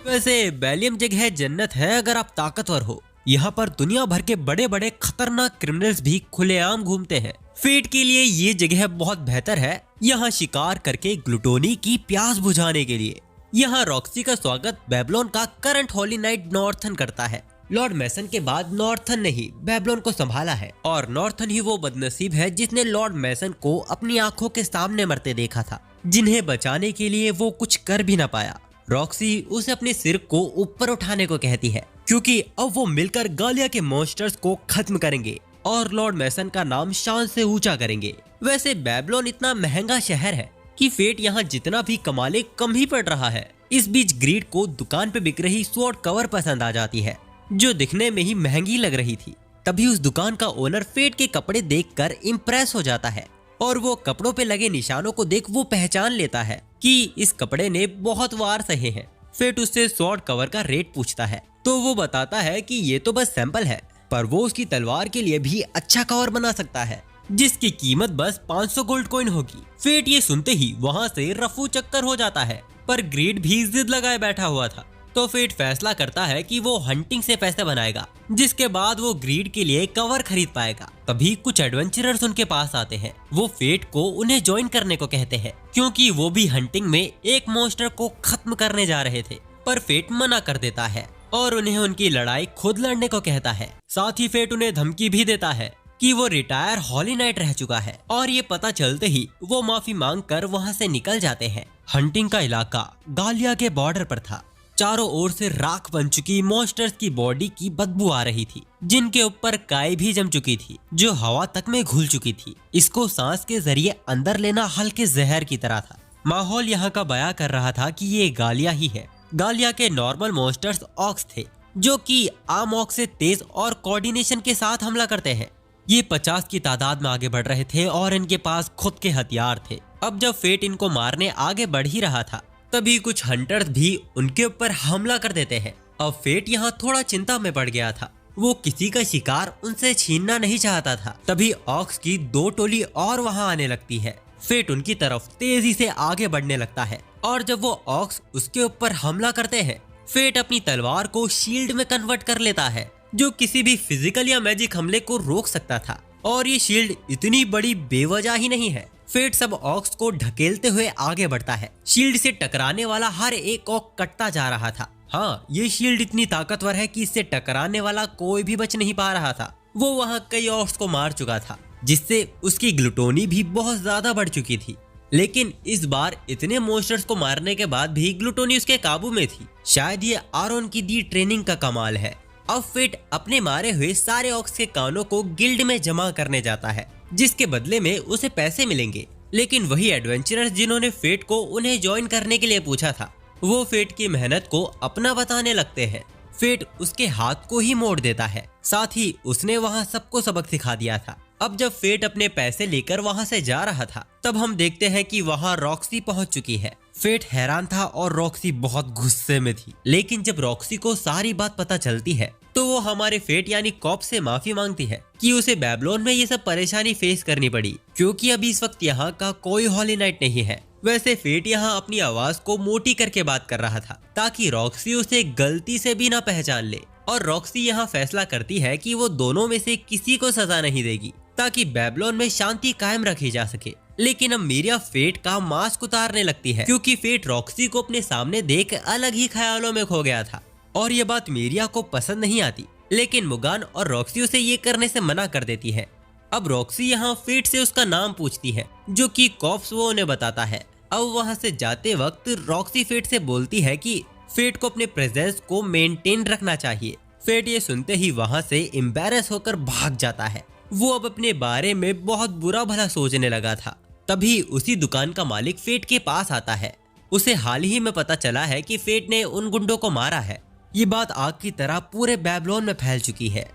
वैसे बेलियम जगह जन्नत है अगर आप ताकतवर हो। यहाँ पर दुनिया भर के बड़े बड़े खतरनाक क्रिमिनल्स भी खुलेआम घूमते हैं। फेट के लिए ये जगह बहुत बेहतर है, यहाँ शिकार करके ग्लूटोनी की प्यास बुझाने के लिए। यहाँ रॉक्सी का स्वागत बेबीलोन का करंट हॉली नाइट नॉर्थन करता है। लॉर्ड मैसन के बाद नॉर्थन ने ही बेबीलोन को संभाला है और नॉर्थन ही वो बदनसीब है जिसने लॉर्ड मैसन को अपनी आंखों के सामने मरते देखा था, जिन्हें बचाने के लिए वो कुछ कर भी ना पाया। रॉक्सी उसे अपने सिर को ऊपर उठाने को कहती है क्योंकि अब वो मिलकर गालिया के मॉन्स्टर्स को खत्म करेंगे और लॉर्ड मैसन का नाम शान से ऊंचा करेंगे। वैसे बेबीलोन इतना महंगा शहर है कि फेट यहाँ जितना भी कमा ले कम ही पड़ रहा है। इस बीच ग्रीड को दुकान पे बिक रही स्वॉर्ड कवर पसंद आ जाती है जो दिखने में ही महंगी लग रही थी। तभी उस दुकान का ओनर फेट के कपड़े देखकर इम्प्रेस हो जाता है और वो कपड़ों पे लगे निशानों को देख वो पहचान लेता है कि इस कपड़े ने बहुत वार सहे हैं। फेट उससे स्वॉर्ड कवर का रेट पूछता है तो वो बताता है कि ये तो बस सैंपल है, पर वो उसकी तलवार के लिए भी अच्छा कवर बना सकता है जिसकी कीमत बस 500 गोल्ड कॉइन होगी। फेट ये सुनते ही वहाँ से रफू चक्कर हो जाता है, पर ग्रीड भी जिद लगाए बैठा हुआ था। तो फेट फैसला करता है कि वो हंटिंग से पैसे बनाएगा, जिसके बाद वो ग्रीड के लिए कवर खरीद पाएगा। तभी कुछ एडवेंचरर्स उनके पास आते हैं। वो फेट को उन्हें ज्वाइन करने को कहते हैं क्योंकि वो भी हंटिंग में एक मॉन्स्टर को खत्म करने जा रहे थे, पर फेट मना कर देता है और उन्हें उनकी लड़ाई खुद लड़ने को कहता है। साथ ही फेट उन्हें धमकी भी देता है कि वो रिटायर हॉली नाइट रह चुका है और ये पता चलते ही वो माफी मांग कर वहाँ से निकल जाते हैं। हंटिंग का इलाका गालिया के बॉर्डर पर था। चारों ओर से राख बन चुकी मॉन्स्टर्स की बॉडी की बदबू आ रही थी, जिनके ऊपर काई भी जम चुकी थी जो हवा तक में घुल चुकी थी। इसको सांस के जरिए अंदर लेना हल्के जहर की तरह था। माहौल यहाँ का बयां कर रहा था कि ये गालिया ही है। गालिया के नॉर्मल मॉन्स्टर्स ऑक्स थे जो कि आम ऑक्स से तेज और कोऑर्डिनेशन के साथ हमला करते हैं। ये 50 की तादाद में आगे बढ़ रहे थे और इनके पास खुद के हथियार थे। अब जब फेट इनको मारने आगे बढ़ ही रहा था तभी कुछ हंटर्स भी उनके ऊपर हमला कर देते हैं। अब फेट यहाँ थोड़ा चिंता में पड़ गया था। वो किसी का शिकार उनसे छीनना नहीं चाहता था। तभी ऑक्स की 2 टोली और वहाँ आने लगती है। फेट उनकी तरफ तेजी से आगे बढ़ने लगता है और जब वो ऑक्स उसके ऊपर हमला करते हैं, फेट अपनी तलवार को शील्ड में कन्वर्ट कर लेता है जो किसी भी फिजिकल या मैजिक हमले को रोक सकता था। और ये शील्ड इतनी बड़ी बेवजह ही नहीं है। फेट सब ऑक्स को ढकेलते हुए आगे बढ़ता है। शील्ड से टकराने वाला हर एक ऑक कटता जा रहा था। हाँ, ये शील्ड इतनी ताकतवर है कि इससे टकराने वाला कोई भी बच नहीं पा रहा था। वो वहाँ कई ऑक्स को मार चुका था, जिससे उसकी ग्लूटोनी भी बहुत ज्यादा बढ़ चुकी थी। लेकिन इस बार इतने मॉन्स्टर्स को मारने के बाद भी ग्लूटोनी उसके काबू में थी। शायद ये आरोन की दी ट्रेनिंग का कमाल है। अब फेट अपने मारे हुए सारे ऑक्स के कानों को गिल्ड में जमा करने जाता है, जिसके बदले में उसे पैसे मिलेंगे। लेकिन वही एडवेंचरर्स जिन्होंने फेट को उन्हें ज्वाइन करने के लिए पूछा था, वो फेट की मेहनत को अपना बताने लगते हैं। फेट उसके हाथ को ही मोड़ देता है। साथ ही उसने वहाँ सबको सबक सिखा दिया था। अब जब फेट अपने पैसे लेकर वहाँ से जा रहा था, तब हम देखते हैं कि वहाँ रॉक्सी पहुँच चुकी है। फेट हैरान था और रॉक्सी बहुत गुस्से में थी। लेकिन जब रॉक्सी को सारी बात पता चलती है तो वो हमारे फेट यानी कॉप से माफी मांगती है कि उसे बेबीलोन में ये सब परेशानी फेस करनी पड़ी, क्योंकि अभी इस वक्त यहाँ का कोई हॉली नाइट नहीं है। वैसे फेट यहाँ अपनी आवाज को मोटी करके बात कर रहा था ताकि रॉक्सी उसे गलती से भी ना पहचान ले। और रॉक्सी यहाँ फैसला करती है कि वो दोनों में से किसी को सजा नहीं देगी ताकि बेबीलोन में शांति कायम रखी जा सके। लेकिन अब मीरिया फेट का मास्क उतारने लगती है क्योंकि फेट रॉक्सी को अपने सामने देख अलग ही ख्यालों में खो गया था और ये बात मीरिया को पसंद नहीं आती। लेकिन मुगान और रॉक्सी उसे ये करने से मना कर देती है। अब रॉक्सी यहाँ फेट से उसका नाम पूछती है जो कि कॉप्स वो उन्हें बताता है। अब वहाँ से जाते वक्त रॉक्सी फेट से बोलती है कि फेट को अपने प्रेजेंस को मेंटेन रखना चाहिए। फेट ये सुनते ही वहाँ से एम्बैरेस होकर भाग जाता है। वो अब अपने बारे में बहुत बुरा भला सोचने लगा था। तभी उसी दुकान का मालिक फेट के पास आता है। उसे हाल ही में पता चला है कि फेट ने उन गुंडों को मारा है। ये बात आग की तरह पूरे बेबीलोन में फैल चुकी है।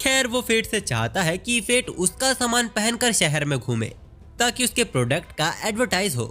खैर वो फेट से चाहता है कि फेट उसका सामान पहनकर शहर में घूमे ताकि उसके प्रोडक्ट का एडवर्टाइज हो।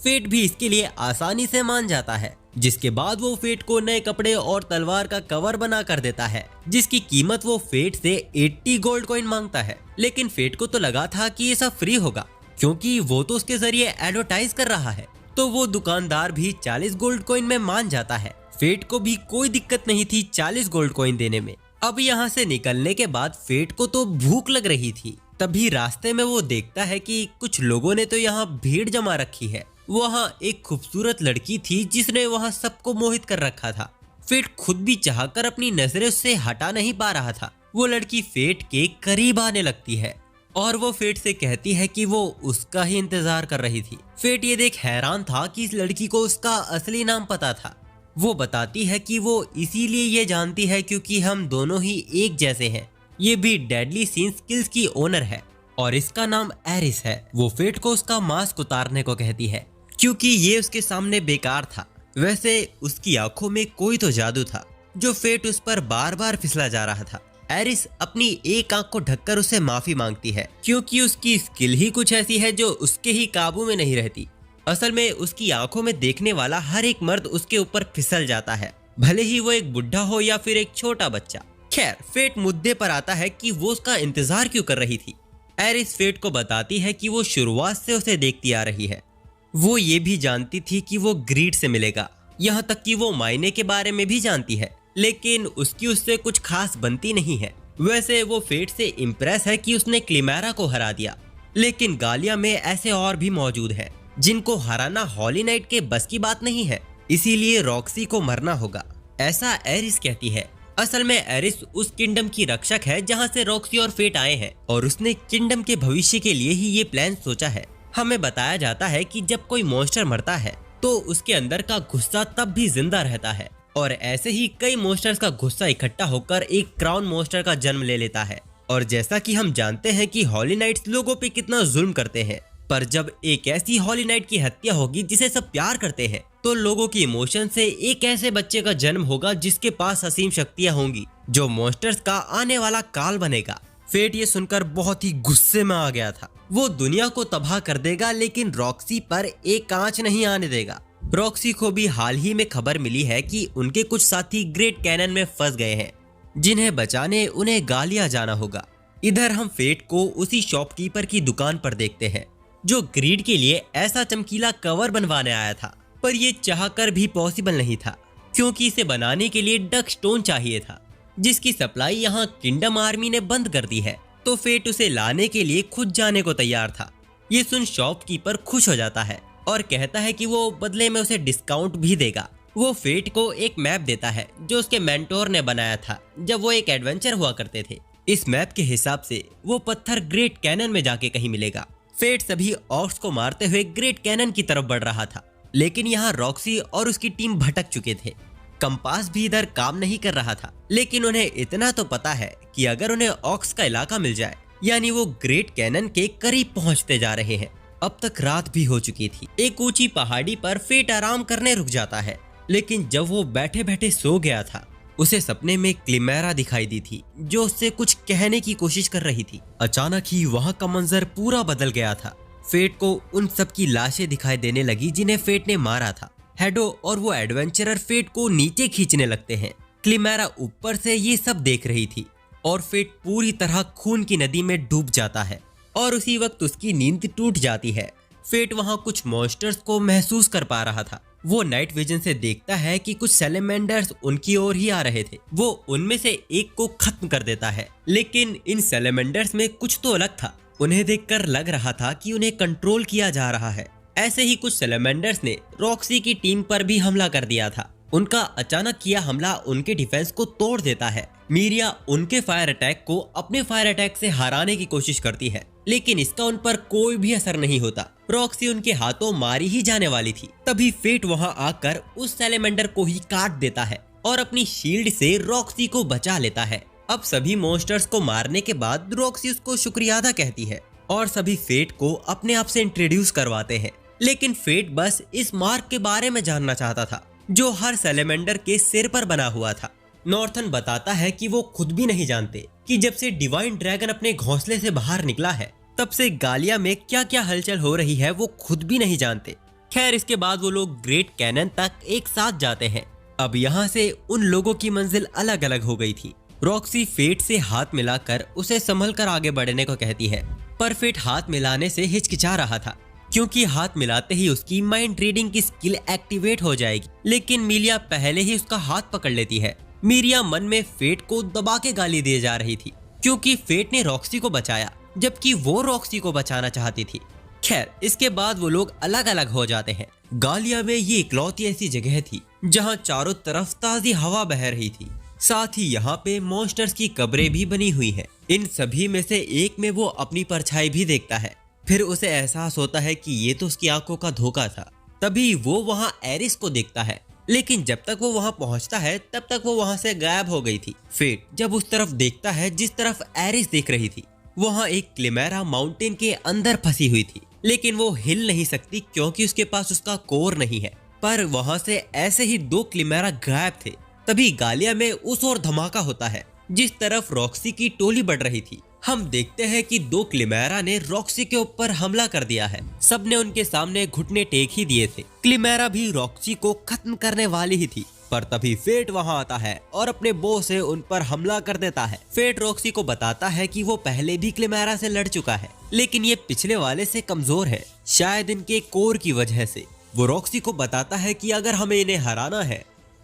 फेट भी इसके लिए आसानी से मान जाता है, जिसके बाद वो फेट को नए कपड़े और तलवार का कवर बना कर देता है, जिसकी कीमत वो फेट से 80 गोल्ड कॉइन मांगता है। लेकिन फेट को तो लगा था कि ये सब फ्री होगा क्योंकि वो तो उसके जरिए एडवर्टाइज कर रहा है, तो वो दुकानदार भी 40 गोल्ड कॉइन में मान जाता है। फेट को भी कोई दिक्कत नहीं थी 40 गोल्ड कॉइन देने में। अब यहाँ से निकलने के बाद फेट को तो भूख लग रही थी। तभी रास्ते में वो देखता है कि कुछ लोगों ने तो यहाँ भीड़ जमा रखी है। वहाँ एक खूबसूरत लड़की थी जिसने वहाँ सबको मोहित कर रखा था। फेट खुद भी चाहकर अपनी नजरें उससे हटा नहीं पा रहा था। वो लड़की फेट के करीब आने लगती है और वो फेट से कहती है कि वो उसका ही इंतजार कर रही थी। फेट ये देख हैरान था कि इस लड़की को उसका असली नाम पता था। वो बताती है कि वो इसीलिए ये जानती है क्योंकि हम दोनों ही एक जैसे हैं। ये भी डेडली सीन स्किल्स की ओनर है और इसका नाम एरिस है। वो फेट को उसका मास्क उतारने को कहती है क्योंकि ये उसके सामने बेकार था। वैसे उसकी आंखों में कोई तो जादू था जो फेट उस पर बार बार फिसला जा रहा था। एरिस अपनी एक आंख को ढककर उसे माफी मांगती है क्योंकि उसकी स्किल ही कुछ ऐसी है जो उसके ही काबू में नहीं रहती। असल में उसकी आंखों में देखने वाला हर एक मर्द उसके ऊपर फिसल जाता है, भले ही वो एक बुढ़ा हो या फिर एक छोटा बच्चा। खैर फेट मुद्दे पर आता है कि वो उसका इंतजार क्यों कर रही थी। एरिस फेट को बताती है कि वो शुरुआत से उसे देखती आ रही है। वो ये भी जानती थी कि वो ग्रीड से मिलेगा, यहाँ तक कि वो मायने के बारे में भी जानती है, लेकिन उसकी उससे कुछ खास बनती नहीं है। वैसे वो फेट से इम्प्रेस है कि उसने क्लिमेरा को हरा दिया, लेकिन गालिया में ऐसे और भी मौजूद हैं जिनको हराना हॉली नाइट के बस की बात नहीं है, इसीलिए रॉक्सी को मरना होगा, ऐसा एरिस कहती है। असल में एरिस उस किंगडम की रक्षक है जहाँ से रॉक्सी और फेट आए हैं और उसने किंगडम के भविष्य के लिए ही ये प्लान सोचा है। हमें बताया जाता है कि जब कोई मॉन्स्टर मरता है तो उसके अंदर का गुस्सा तब भी जिंदा रहता है और ऐसे ही कई मॉन्स्टर्स का गुस्सा इकट्ठा होकर एक क्राउन मॉन्स्टर का जन्म ले लेता है। और जैसा कि हम जानते हैं कि हॉली नाइट्स लोगों पे कितना जुल्म करते हैं, पर जब एक ऐसी हॉली नाइट की हत्या होगी जिसे सब प्यार करते हैं तो लोगों की इमोशन से एक ऐसे बच्चे का जन्म होगा जिसके पास असीम शक्तियां होंगी जो मॉन्स्टर्स का आने वाला काल बनेगा। फेट ये सुनकर बहुत ही गुस्से में आ गया था। वो दुनिया को तबाह कर देगा लेकिन रॉक्सी पर एक आंच नहीं आने देगा। रॉक्सी को भी हाल ही में खबर मिली है कि उनके कुछ साथी ग्रेट कैनन में फंस गए हैं जिन्हें बचाने उन्हें गालिया जाना होगा। इधर हम फेट को उसी शॉपकीपर की दुकान पर देखते हैं जो ग्रीड के लिए ऐसा चमकीला कवर बनवाने आया था, पर ये चाहकर भी पॉसिबल नहीं था क्योंकि इसे बनाने के लिए डक स्टोन चाहिए था जिसकी सप्लाई यहाँ किंगडम आर्मी ने बंद कर दी है। तो फेट उसे लाने के लिए खुद जाने को तैयार था। ये सुन शॉपकीपर खुश हो जाता है और कहता है कि वो बदले में उसे डिस्काउंट भी देगा। वो फेट को एक मैप देता है जो उसके मेंटोर ने बनाया था जब वो एक एडवेंचर हुआ करते थे। इस मैप के हिसाब से वो पत्थर ग्रेट कैनन में जाके कहीं मिलेगा। फेट सभी ऑक्स को मारते हुए ग्रेट कैनन की तरफ बढ़ रहा था, लेकिन यहाँ रॉक्सी और उसकी टीम भटक चुके थे। कंपास भी इधर काम नहीं कर रहा था, लेकिन उन्हें इतना तो पता है कि अगर उन्हें ऑक्स का इलाका मिल जाए यानी वो ग्रेट कैनन के करीब पहुंचते जा रहे हैं। अब तक रात भी हो चुकी थी। एक ऊंची पहाड़ी पर फेट आराम करने रुक जाता है, लेकिन जब वो बैठे बैठे सो गया था उसे सपने में क्लिमेरा दिखाई दी थी जो उससे कुछ कहने की कोशिश कर रही थी। अचानक ही वहाँ का मंजर पूरा बदल गया था। फेट को उन सब की लाशें दिखाई देने लगी जिन्हें फेट ने मारा था। हेडो और वो एडवेंचरर फेट को नीचे खींचने लगते हैं। क्लिमेरा ऊपर से ये सब देख रही थी और फेट पूरी तरह खून की नदी में डूब जाता है और उसी वक्त उसकी नींद टूट जाती है। फेट वहाँ कुछ मॉन्स्टर्स को महसूस कर पा रहा था वो नाइट विजन से देखता है कि कुछ सैलेमेंडर्स उनकी ओर ही आ रहे थे। वो उनमें से एक को खत्म कर देता है, लेकिन इन सैलेमेंडर्स में कुछ तो अलग था। उन्हें देखकर लग रहा था कि उन्हें कंट्रोल किया जा रहा है। ऐसे ही कुछ सैलेमेंडर्स ने रॉक्सी की टीम पर भी हमला कर दिया था। उनका अचानक किया हमला उनके डिफेंस को तोड़ देता है। मीरिया उनके फायर अटैक को अपने फायर अटैक से हराने की कोशिश करती है, लेकिन इसका उन पर कोई भी असर नहीं होता। रॉक्सी उनके हाथों मारी ही जाने वाली थी। तभी फेट वहां आकर उस सैलेमेंडर को ही काट देता है और अपनी शील्ड से रॉक्सी को बचा लेता है। अब सभी मॉन्स्टर्स को मारने के बाद रॉक्सी उसको शुक्रिया अदा कहती है और सभी फेट को अपने आप से इंट्रोड्यूस करवाते हैं। लेकिन फेट बस इस मार्क के बारे में जानना चाहता था जो हर सैलेमेंडर के सिर पर बना हुआ था। नॉर्थन बताता है कि वो खुद भी नहीं जानते कि जब से डिवाइन ड्रैगन अपने घोंसले से बाहर निकला है तब से गालिया में क्या क्या हलचल हो रही है वो खुद भी नहीं जानते। खैर, इसके बाद वो लोग ग्रेट कैनन तक एक साथ जाते हैं। अब यहाँ से उन लोगों की मंजिल अलग अलग हो गई थी। रॉक्सी फेट से हाथ मिलाकर उसे संभल कर आगे बढ़ने को कहती है, पर फेट हाथ मिलाने से हिचकिचा रहा था क्योंकि हाथ मिलाते ही उसकी माइंड रीडिंग की स्किल एक्टिवेट हो जाएगी। लेकिन मीलिया पहले ही उसका हाथ पकड़ लेती है। मीरिया मन में फेट को दबा के गाली दिए जा रही थी क्योंकि फेट ने रॉक्सी को बचाया जबकि वो रॉक्सी को बचाना चाहती थी। खैर, इसके बाद वो लोग अलग अलग हो जाते हैं। गालिया में ये इकलौती ऐसी जगह थी जहाँ चारों तरफ ताजी हवा बह रही थी। साथ ही यहाँ पे मॉन्स्टर्स की कब्रें भी बनी हुई हैं। इन सभी में से एक में वो अपनी परछाई भी देखता है। फिर उसे एहसास होता है कि ये तो उसकी आंखों का धोखा था। तभी वो वहाँ एरिस को देखता है, लेकिन जब तक वो वहाँ पहुँचता है तब तक वो वहाँ से गायब हो गई थी। फेट जब उस तरफ देखता है जिस तरफ एरिस देख रही थी, वहाँ एक क्लिमेरा माउंटेन के अंदर फंसी हुई थी, लेकिन वो हिल नहीं सकती क्योंकि उसके पास उसका कोर नहीं है। पर वहाँ से ऐसे ही 2 क्लिमेरा गायब थे। तभी गालिया में उस ओर धमाका होता है जिस तरफ रॉक्सी की टोली बढ़ रही थी। हम देखते हैं कि 2 क्लिमेरा ने रॉक्सी के ऊपर हमला कर दिया है। सबने उनके सामने घुटने टेक ही दिए थे। क्लिमेरा भी रॉक्सी को खत्म करने वाली ही थी, पर तभी फेट वहां आता है और अपने बो से उन पर हमला कर देता है। फेट रॉक्सी को बताता है कि वो पहले भी क्लिमेरा से लड़ चुका है, लेकिन ये पिछले वाले से कमजोर है, शायद इनके कोर की वजह से। वो रॉक्सी को बताता है कि अगर हमें इन्हें हराना है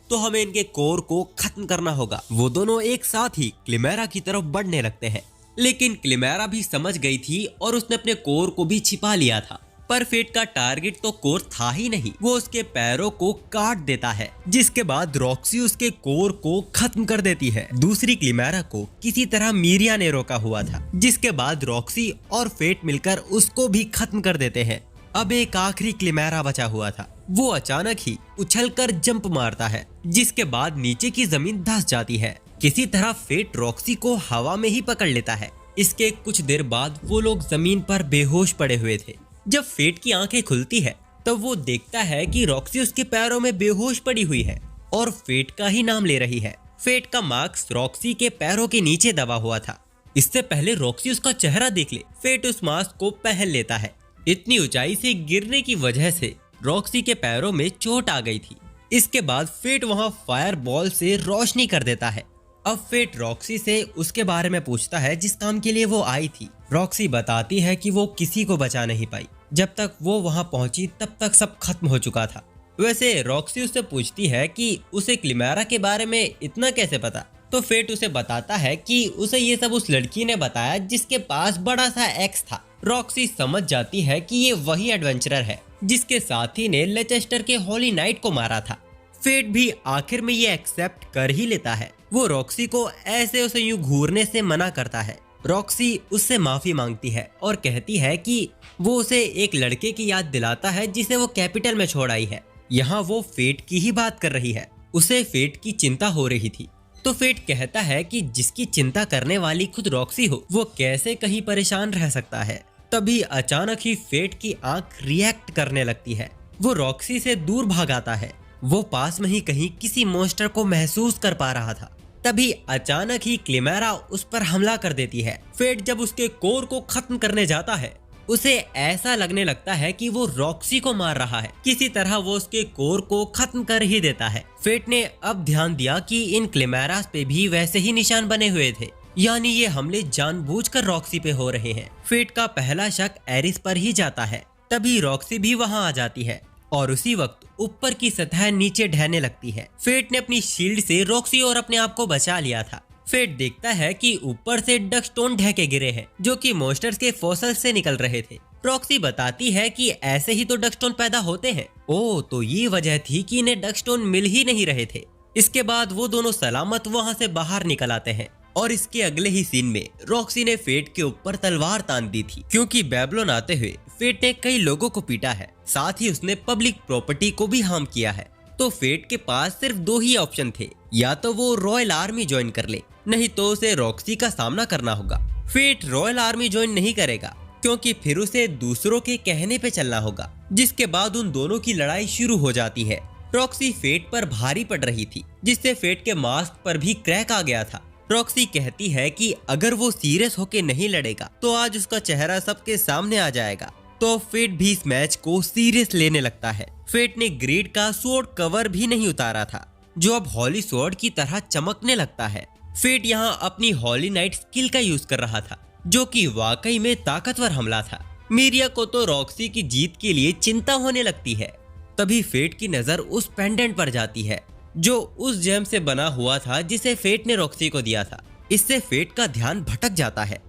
तो हमें इनके कोर को खत्म करना होगा। वो दोनों एक साथ ही क्लिमेरा की तरफ बढ़ने लगते हैं, लेकिन क्लिमेरा भी समझ गई थी और उसने अपने कोर को भी छिपा लिया था। पर फेट का टारगेट तो कोर था ही नहीं। वो उसके पैरों को काट देता है, जिसके बाद रॉक्सी उसके कोर को खत्म कर देती है। दूसरी क्लिमेरा को किसी तरह मीरिया ने रोका हुआ था, जिसके बाद रॉक्सी और फेट मिलकर उसको भी खत्म कर देते हैं। अब एक आखिरी क्लिमेरा बचा हुआ था। वो अचानक ही उछलकर जंप मारता है, जिसके बाद नीचे की जमीन धंस जाती है। किसी तरह फेट रॉक्सी को हवा में ही पकड़ लेता है। इसके कुछ देर बाद वो लोग जमीन पर बेहोश पड़े हुए थे। जब फेट की आंखें खुलती है तब वो देखता है कि रॉक्सी उसके पैरों में बेहोश पड़ी हुई है और फेट का ही नाम ले रही है। फेट का मास्क रॉक्सी के पैरों के नीचे दबा हुआ था। इससे पहले रॉक्सी उसका चेहरा देख ले, फेट उस मास्क को पहन लेता है। इतनी ऊंचाई से गिरने की वजह से रॉक्सी के पैरों में चोट आ गई थी। इसके बाद फेट वहां फायर बॉल से रोशनी कर देता है। अब फेट रॉक्सी से उसके बारे में पूछता है जिस काम के लिए वो आई थी। रॉक्सी बताती है कि वो किसी को बचा नहीं पाई। जब तक वो वहां पहुंची तब तक सब खत्म हो चुका था। वैसे रॉक्सी उससे पूछती है कि उसे क्लिमेरा के बारे में इतना कैसे पता, तो फेट उसे बताता है कि उसे ये सब उस लड़की ने बताया जिसके पास बड़ा सा एक्स था। रॉक्सी समझ जाती है कि ये वही एडवेंचरर है जिसके साथी ने लेचेस्टर के होली नाइट को मारा था। फेट भी आखिर में ये एक्सेप्ट कर ही लेता है। वो रॉक्सी को ऐसे उसे यूं घूरने से मना करता है। रॉक्सी उससे माफी मांगती है और कहती है कि वो उसे एक लड़के की याद दिलाता है जिसे वो कैपिटल में छोड़ आई है। यहाँ वो फेट की ही बात कर रही है। उसे फेट की चिंता हो रही थी, तो फेट कहता है कि जिसकी चिंता करने वाली खुद रॉक्सी हो वो कैसे कहीं परेशान रह सकता है। तभी अचानक ही फेट की आंख रिएक्ट करने लगती है। वो रॉक्सी से दूर भाग आता है। वो पास में ही कहीं किसी मॉन्स्टर को महसूस कर पा रहा था। तभी अचानक ही क्लिमेरा उस पर हमला कर देती है। फेट जब उसके कोर को खत्म करने जाता है उसे ऐसा लगने लगता है कि वो रॉक्सी को मार रहा है। किसी तरह वो उसके कोर को खत्म कर ही देता है। फेट ने अब ध्यान दिया कि इन क्लिमेरास पे भी वैसे ही निशान बने हुए थे, यानी ये हमले जानबूझकर रॉक्सी पे हो रहे हैं। फेट का पहला शक एरिस पर ही जाता है। तभी रॉक्सी भी वहां आ जाती है। और उसी वक्त ऊपर की सतह नीचे ढहने लगती है। फेट ने अपनी शील्ड से रॉक्सी और अपने आप को बचा लिया था। फेट देखता है कि ऊपर से डकस्टोन ढह के गिरे हैं जो कि मॉन्स्टर्स के फॉसिल से निकल रहे थे। रॉक्सी बताती है कि ऐसे ही तो डकस्टोन पैदा होते हैं। ओह, तो ये वजह थी कि इन्हें डकस्टोन मिल ही नहीं रहे थे। इसके बाद वो दोनों सलामत वहाँ से बाहर निकल आते हैं और इसके अगले ही सीन में रॉक्सी ने फेट के ऊपर तलवार तान दी थी, क्योंकि बेबलोन आते हुए फेट ने कई लोगों को पीटा है, साथ ही उसने पब्लिक प्रॉपर्टी को भी हार्म किया है। तो फेट के पास सिर्फ 2 ही ऑप्शन थे, या तो वो रॉयल आर्मी ज्वाइन कर ले, नहीं तो उसे रॉक्सी का सामना करना होगा। फेट रॉयल आर्मी ज्वाइन नहीं करेगा क्योंकि फिर उसे दूसरों के कहने पे चलना होगा, जिसके बाद उन दोनों की लड़ाई शुरू हो जाती है। रॉक्सी फेट पर भारी पड़ रही थी, जिससे फेट के मास्क पर भी क्रैक आ गया था। रॉक्सी कहती है कि अगर वो सीरियस होके नहीं लड़ेगा तो आज उसका चेहरा सबके सामने आ जाएगा। तो फेट भी इस मैच को सीरियस लेने लगता है। फेट ने ग्रीड का स्वॉर्ड कवर भी नहीं उतारा था, जो अब हॉली स्वॉर्ड की तरह चमकने लगता है। फेट यहाँ अपनी हॉली नाइट स्किल का यूज कर रहा था, जो कि वाकई में ताकतवर हमला था। मीरिया को तो रॉक्सी की जीत के लिए चिंता होने लगती है। तभी फेट की नजर उस पेंडेंट पर जाती है, जो उस जेम से बना हुआ था जिसे फेट ने रॉक्सी को दिया था। इससे फेट का ध्यान भटक जाता है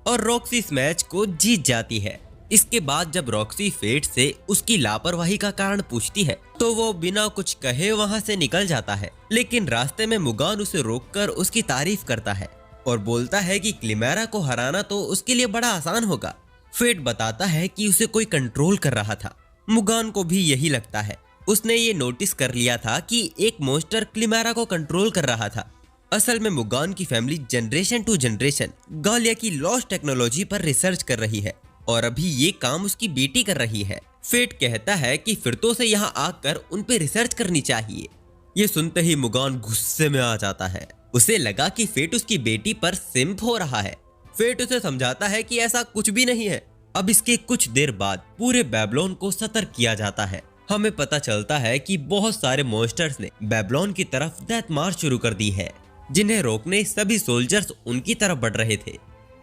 और रॉक्सी इस मैच को जीत जाती है। इसके बाद जब रॉक्सी फेट से उसकी लापरवाही का कारण पूछती है तो वो बिना कुछ कहे वहां से निकल जाता है, लेकिन रास्ते में मुगान उसे रोककर उसकी तारीफ करता है और बोलता है कि क्लिमेरा को हराना तो उसके लिए बड़ा आसान होगा। फेट बताता है कि उसे कोई कंट्रोल कर रहा था। मुगान को भी यही लगता है। उसने ये नोटिस कर लिया था कि एक मॉन्स्टर क्लिमेरा को कंट्रोल कर रहा था। असल में मुगान की फैमिली जनरेशन टू जनरेशन गालिया की लॉस्ट टेक्नोलॉजी पर रिसर्च कर रही है और अभी ये काम उसकी बेटी कर रही है। फेट कहता है कि फिर तो उसे यहाँ आकर उन पे रिसर्च करनी चाहिए। ये सुनते ही मुगान गुस्से में आ जाता है। उसे लगा कि फेट उसकी बेटी पर सिम्प हो रहा है। फेट उसे समझाता है कि ऐसा कुछ भी नहीं है। अब इसके कुछ देर बाद पूरे बेबलोन को सतर्क किया जाता है। हमें पता चलता है कि बहुत सारे मॉन्स्टर्स ने बेबलोन की तरफ डेथ मार्च शुरू कर दी है, जिन्हें रोकने सभी सोल्जर्स उनकी तरफ बढ़ रहे थे।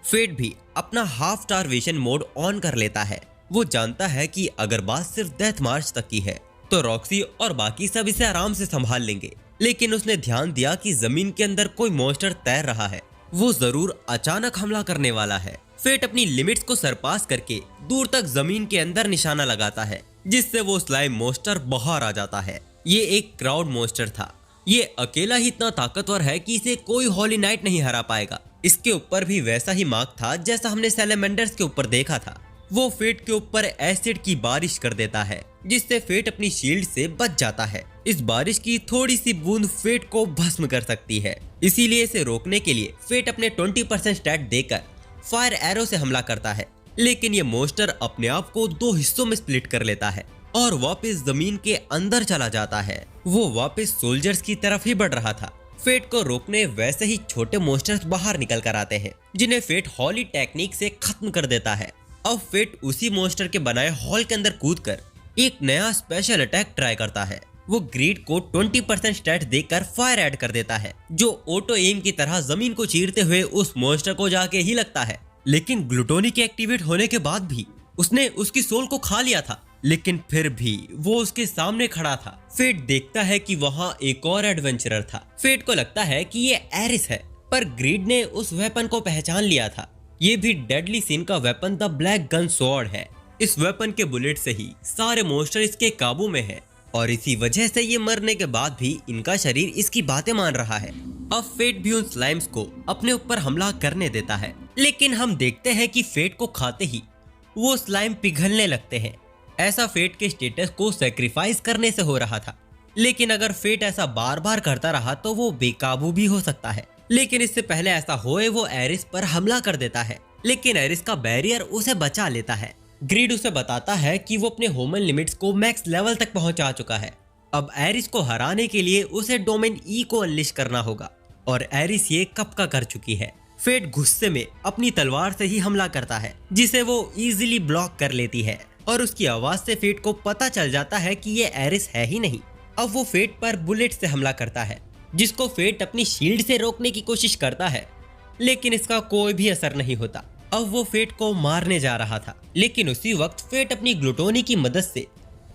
फेट भी अपना हाफ स्टारवेशन मोड ऑन कर लेता है। वो जानता है कि अगर बात सिर्फ डेथ मार्च तक की है तो रॉक्सी और बाकी सब इसे आराम से संभाल लेंगे, लेकिन उसने ध्यान दिया कि जमीन के अंदर कोई मॉन्स्टर तैर रहा है। वो जरूर अचानक हमला करने वाला है। फेट अपनी लिमिट्स को सरपास करके दूर तक जमीन के अंदर निशाना लगाता है, जिससे वो स्लाइम मॉन्स्टर बाहर आ जाता है। ये एक क्राउड मॉन्स्टर था। ये अकेला ही इतना ताकतवर है कि इसे कोई हॉली नाइट नहीं हरा पाएगा। इसके ऊपर भी वैसा ही मार्क था जैसा हमने सैलेमेंडर्स के ऊपर देखा था। वो फेट के ऊपर एसिड की बारिश कर देता है, जिससे फेट अपनी शील्ड से बच जाता है। इस बारिश की थोड़ी सी बूंद फेट को भस्म कर सकती है, इसीलिए इसे रोकने के लिए फेट अपने 20% स्टैट देकर फायर एरो से हमला करता है। लेकिन ये मॉन्स्टर अपने आप को 2 हिस्सों में स्प्लिट कर लेता है और वापस जमीन के अंदर चला जाता है। वो वापस सोल्जर्स की तरफ ही बढ़ रहा था। फेट को रोकने वैसे ही छोटे मॉन्स्टर्स बाहर निकल कर आते हैं, जिन्हें फेट हॉली टेक्निक से खत्म कर देता है। अब फेट उसी मॉन्स्टर के बनाए हॉल के अंदर कूदकर एक नया स्पेशल अटैक ट्राई करता है। वो ग्रीड को 20% स्टैट देकर फायर ऐड कर देता है, जो ऑटो एम की तरह जमीन को चीरते हुए उस मॉन्स्टर को जाके ही लगता है। लेकिन ग्लूटोनी के एक्टिवेट होने के बाद भी उसने उसकी सोल को खा लिया था, लेकिन फिर भी वो उसके सामने खड़ा था। फेट देखता है कि वहाँ एक और एडवेंचरर था। फेट को लगता है कि ये एरिस है, पर ग्रीड ने उस वेपन को पहचान लिया था। ये भी डेडली सीन का weapon the black gun sword है। इस वेपन के बुलेट से ही सारे मॉन्स्टर इसके काबू में है और इसी वजह से ये मरने के बाद भी इनका शरीर इसकी बातें मान रहा है। अब फेट भी उन स्लाइम्स को अपने ऊपर हमला करने देता है, लेकिन हम देखते हैं कि फेट को खाते ही वो स्लाइम पिघलने लगते हैं। ऐसा फेट के स्टेटस को सेक्रीफाइस करने से हो रहा था, लेकिन अगर फेट ऐसा बार बार करता रहा तो वो बेकाबू भी हो सकता है। लेकिन इससे पहले ऐसा होए वो एरिस पर हमला कर देता है, लेकिन एरिस का बैरियर उसे बचा लेता है। ग्रीड उसे बताता है कि वो अपने ह्यूमन लिमिट्स को मैक्स लेवल तक पहुंचा चुका है। अब एरिस को हराने के लिए उसे डोमेन ई को अनलिश करना होगा और एरिस ये कब का कर चुकी है। फेट गुस्से में अपनी तलवार से ही हमला करता है, जिसे वो इजीली ब्लॉक कर लेती है और उसकी आवाज से फेट को पता चल जाता है कि ये एरिस है ही नहीं। अब वो फेट पर बुलेट से हमला करता है, जिसको फेट अपनी शील्ड से रोकने की कोशिश करता है, लेकिन इसका कोई भी असर नहीं होता। अब वो फेट को मारने जा रहा था, लेकिन उसी वक्त फेट अपनी ग्लूटोनी की मदद से